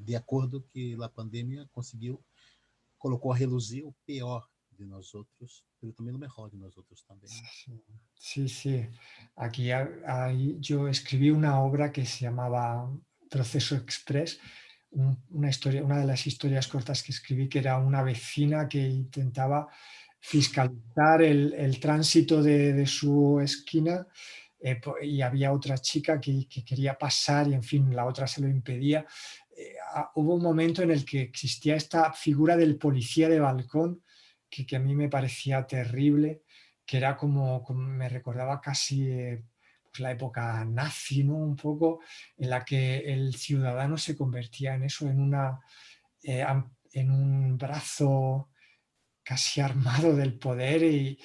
de acordo que a pandemia conseguiu, colocou a reluzir o pior de nós outros, pero também o melhor de nós outros também. Sí, sí. Aquí yo escribí una obra que se llamaba Proceso Express, una historia, una de las historias cortas que escribí, que era una vecina que intentaba fiscalizar el tránsito de su esquina y había otra chica que quería pasar y en fin, la otra se lo impedía. Hubo un momento en el que existía esta figura del policía de balcón que a mí me parecía terrible, que era como me recordaba casi pues la época nazi, ¿no? Un poco, en la que el ciudadano se convertía en eso, en un brazo casi armado del poder y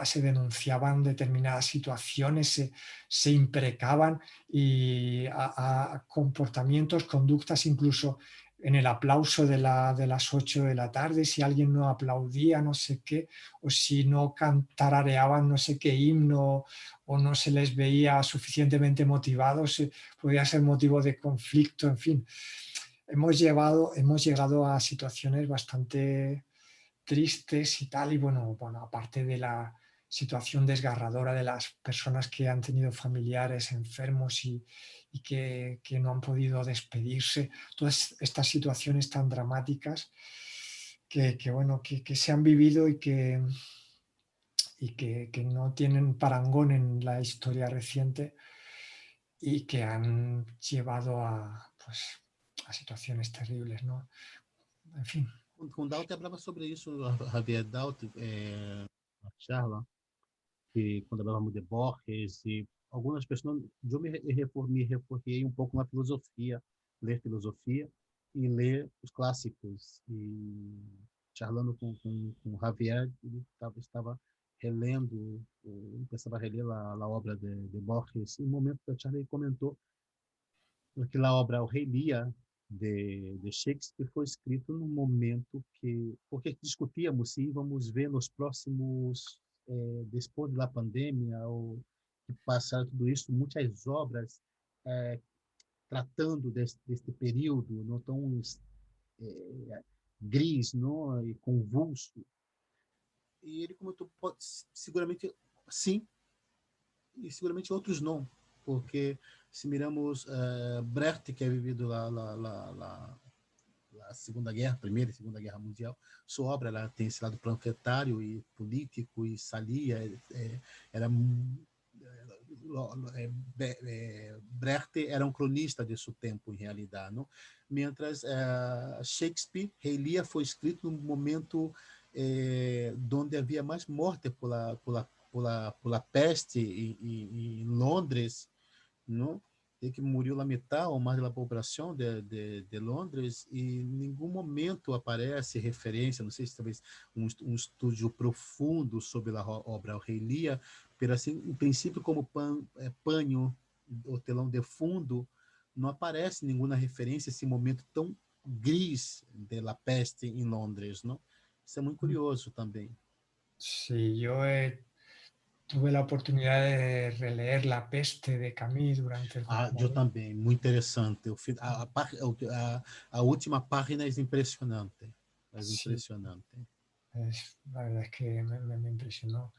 se denunciaban determinadas situaciones, se imprecaban y a comportamientos, conductas incluso en el aplauso de las 8 de la tarde, si alguien no aplaudía no sé qué, o si no tarareaban no sé qué himno o no se les veía suficientemente motivados, podía ser motivo de conflicto, en fin. Hemos llegado a situaciones bastante tristes y tal, y bueno, aparte de la situación desgarradora de las personas que han tenido familiares enfermos y que no han podido despedirse, todas estas situaciones tan dramáticas bueno, que se han vivido que no tienen parangón en la historia reciente y que han llevado pues, a situaciones terribles, ¿no? En fin. Com Dalton falava sobre isso, Javier Dalton, na charla, que quando falávamos de Borges e algumas pessoas, eu me refugiei um pouco na filosofia, ler filosofia e ler os clássicos. E charlando com Javier, ele estava relendo, pensava reler a obra de Borges. E no momento da charla ele comentou que a obra O Rei Lear, de Shakespeare, foi escrito num momento porque discutíamos se íamos ver nos próximos, depois da pandemia, ou que passar tudo isso, muitas obras tratando deste período não tão gris, não, e convulso. E ele comentou, seguramente sim, e seguramente outros não, porque se miramos Brecht, que é vivido a Segunda Guerra, Primeira e Segunda Guerra Mundial, sua obra ela tem esse lado panfletário e político e salia, era Brecht era um cronista de seu tempo, em realidade, não? Mientras Shakespeare, Rei Lear, foi escrito num momento onde havia mais morte pela peste em Londres, não? De que morreu a metade ou mais da população de Londres e em nenhum momento aparece referência, não sei se talvez um estudo profundo sobre a obra O Rei Lear, mas assim, em princípio, como panho, o telão de fundo, não aparece nenhuma referência a esse momento tão gris da peste em Londres, não? Isso é muito curioso também. Sí, tuve la oportunidad de releer La Peste de Camus durante el Eu confinamiento. também, muito interessante. A última página é impressionante. Sí, la verdad es que me impresionó.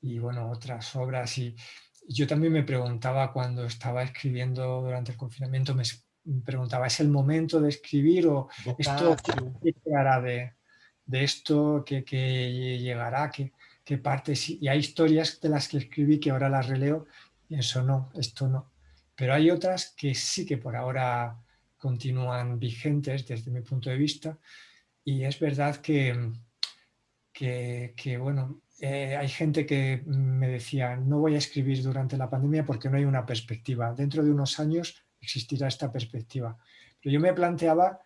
Y bueno, otras obras. Y yo también me preguntaba cuando estaba escribiendo durante el confinamiento, me preguntaba, ¿es el momento de escribir o esto Boccaccio. qué quedará de esto que llegará, qué partes. Y hay historias de las que escribí que ahora las releo y eso no, esto no. Pero hay otras que sí que por ahora continúan vigentes desde mi punto de vista y es verdad que bueno, hay gente que me decía, no voy a escribir durante la pandemia porque no hay una perspectiva. Dentro de unos años existirá esta perspectiva. Pero yo me planteaba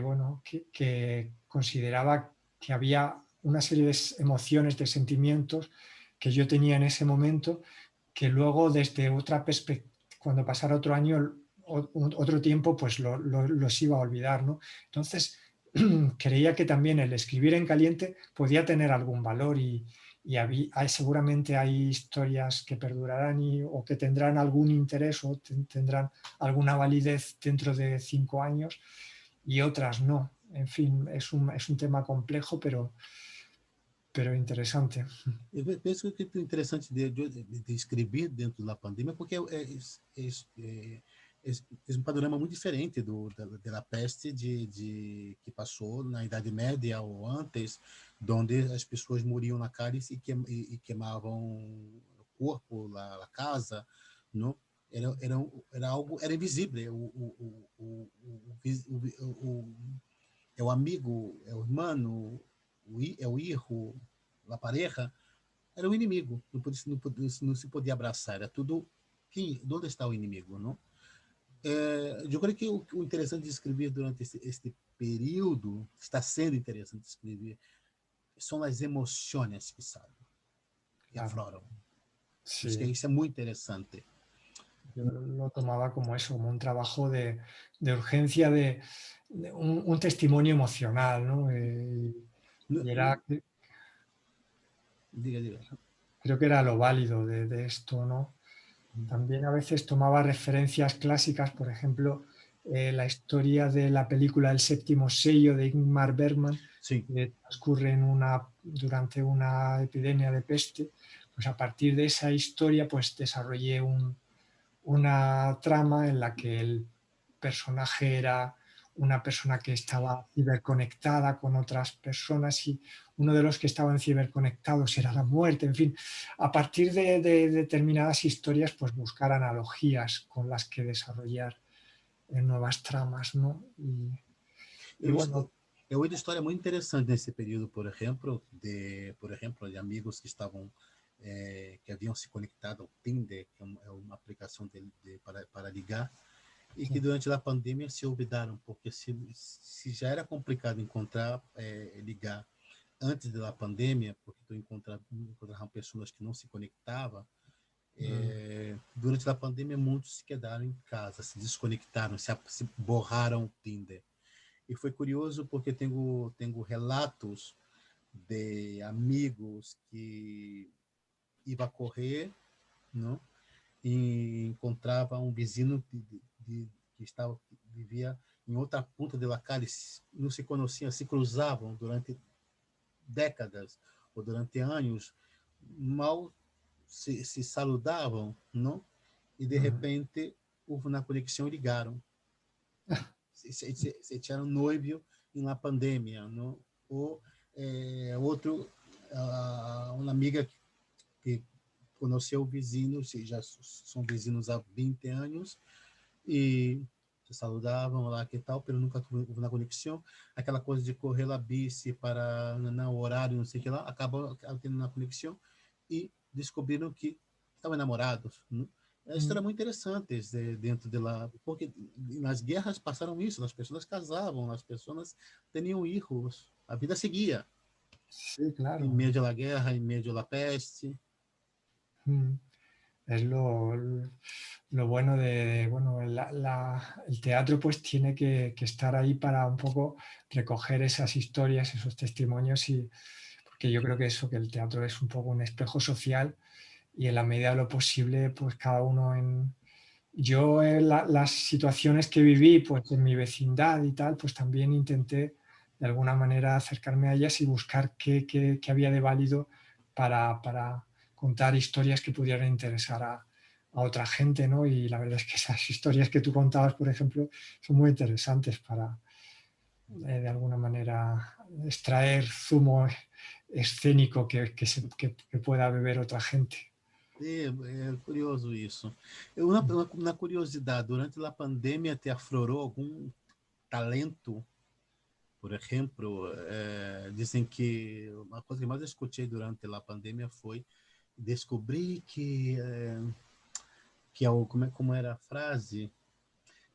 bueno, que consideraba que había una serie de emociones, de sentimientos que yo tenía en ese momento, que luego desde otra perspectiva, cuando pasara otro año, otro tiempo, pues los iba a olvidar, ¿no? Entonces, creía que también el escribir en caliente podía tener algún valor y seguramente hay historias que perdurarán o que tendrán algún interés o tendrán alguna validez dentro de 5 años y otras no. En fin, es un tema complejo, pero interesante. Eu penso que é interessante de escrever dentro da pandemia, porque é um panorama muito diferente da peste que passou na Idade Média ou antes, onde as pessoas morriam na cara e queimavam o corpo, a casa, não? Era invisível. É o amigo, é o irmão, é o hijo, a pareja, era o inimigo. Não se podia abraçar. Era tudo. Onde está o inimigo? Não? Eu creio que o interessante de escrever durante este período, está sendo interessante de escrever, são as emoções que saem, que afloram. Sí. Acho que isso é muito interessante. Yo lo tomaba como eso, como un trabajo de urgencia, de un testimonio emocional, ¿no? Y era, Diga. creo que era lo válido de esto, ¿no? También a veces tomaba referencias clásicas, por ejemplo, la historia de la película El séptimo sello de Ingmar Bergman, Sí. que transcurre durante una epidemia de peste. Pues a partir de esa historia pues desarrollé una trama en la que el personaje era una persona que estaba ciberconectada con otras personas y uno de los que estaban ciberconectados era la muerte. En fin, a partir de determinadas historias, pues buscar analogías con las que desarrollar nuevas tramas, ¿no? Y bueno, Eu ouvi história muito interessante nesse período, por exemplo, de amigos que estavam que haviam se conectado ao Tinder, que é uma aplicação para ligar, e que durante a pandemia se olvidaram, porque se já era complicado encontrar, ligar antes da pandemia, porque tu encontravam pessoas que não se conectavam, durante a pandemia muitos se quedaram em casa, se desconectaram, se borraram o Tinder. E foi curioso porque tenho relatos de amigos que iam correr, não? E encontrava um vizinho que vivia em outra ponta da calle, não se conheciam, se cruzavam durante décadas ou durante anos, mal se saludavam, não? E de repente houve uma conexão e ligaram. Se tinham noivo na pandemia, não? Ou uma amiga que conheceu vizinhos, já são vizinhos há 20 anos, e se saludavam, lá que tal, mas nunca houve uma conexão. Aquela coisa de correr a bici para no horário, não sei o que lá, acabou tendo uma conexão e descobriram que estavam namorados. Não? É uma história muito interessante dentro de lá, porque nas guerras passaram isso, as pessoas casavam, as pessoas tinham filhos, a vida seguia. Sí, claro. Em meio da guerra, em meio da peste. Es lo bueno bueno, el teatro pues tiene que estar ahí para un poco recoger esas historias, esos testimonios porque yo creo que que el teatro es un poco un espejo social y en la medida de lo posible pues cada uno yo en las situaciones que viví pues en mi vecindad y tal pues también intenté de alguna manera acercarme a ellas y buscar qué había de válido para contar historias que pudieran interesar a otra gente, ¿no? Y la verdad es que esas historias que tú contabas, por ejemplo, son muy interesantes de alguna manera extraer zumo escénico que pueda beber otra gente. É curioso isso. Uma curiosidade, durante a pandemia te aflorou algum talento? Por exemplo, dizem que uma coisa que mais escutei durante a pandemia foi descobrir que como era a frase,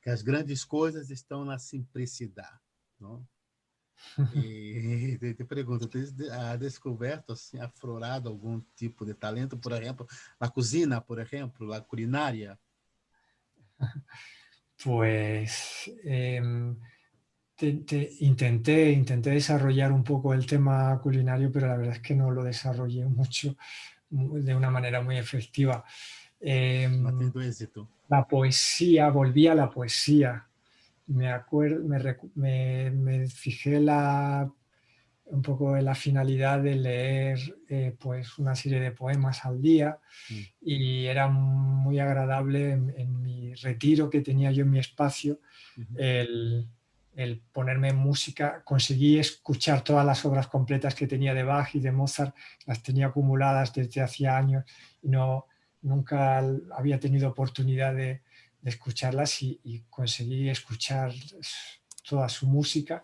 que as grandes coisas estão na simplicidade, não? E te pergunto, ha descoberto, assim, aflorado algum tipo de talento, por exemplo, na cozinha, por exemplo, la culinária? Pues intenté desarrollar un poco el tema culinario, pero la verdad es que no lo desarrollé mucho de una manera muy efectiva. Não Em, tendo êxito. la poesía, volví a la poesía. Me acuerdo, me fijé un poco en la finalidad de leer pues una serie de poemas al día Hum, y era muy agradable en mi retiro que tenía yo en mi espacio uhum. el, el ponerme música. Conseguí escuchar todas las obras completas que tenía de Bach y de Mozart, las tenía acumuladas desde hacía años y nunca había tenido oportunidad de escucharlas y conseguí escuchar toda su música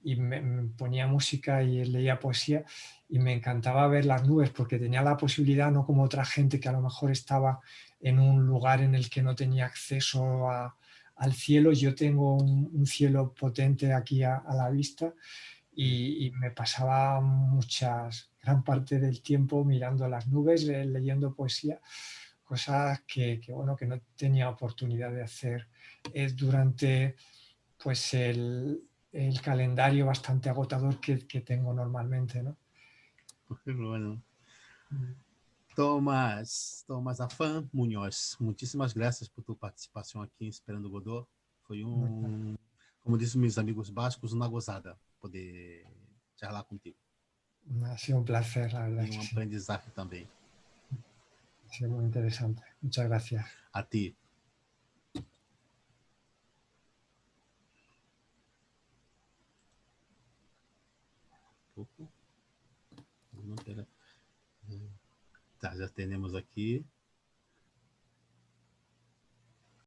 y me ponía música y leía poesía y me encantaba ver las nubes porque tenía la posibilidad, no como otra gente que a lo mejor estaba en un lugar en el que no tenía acceso al cielo. Yo tengo un cielo potente aquí a la vista y me pasaba gran parte del tiempo mirando las nubes, leyendo poesía, cosas bueno, que no tenía oportunidad de hacer durante pues el calendario bastante agotador que tengo normalmente, ¿no? Bueno. Tomás Afan Munhoz, muitíssimas graças por tua participação aqui em Esperando Godot. Foi como dizem meus amigos bascos, uma gozada poder charlar contigo. Ha sido un placer, la verdad E es um que sí. aprendizagem também. Ha sido muy interesante. Muchas gracias. A ti. Tá, já temos aqui.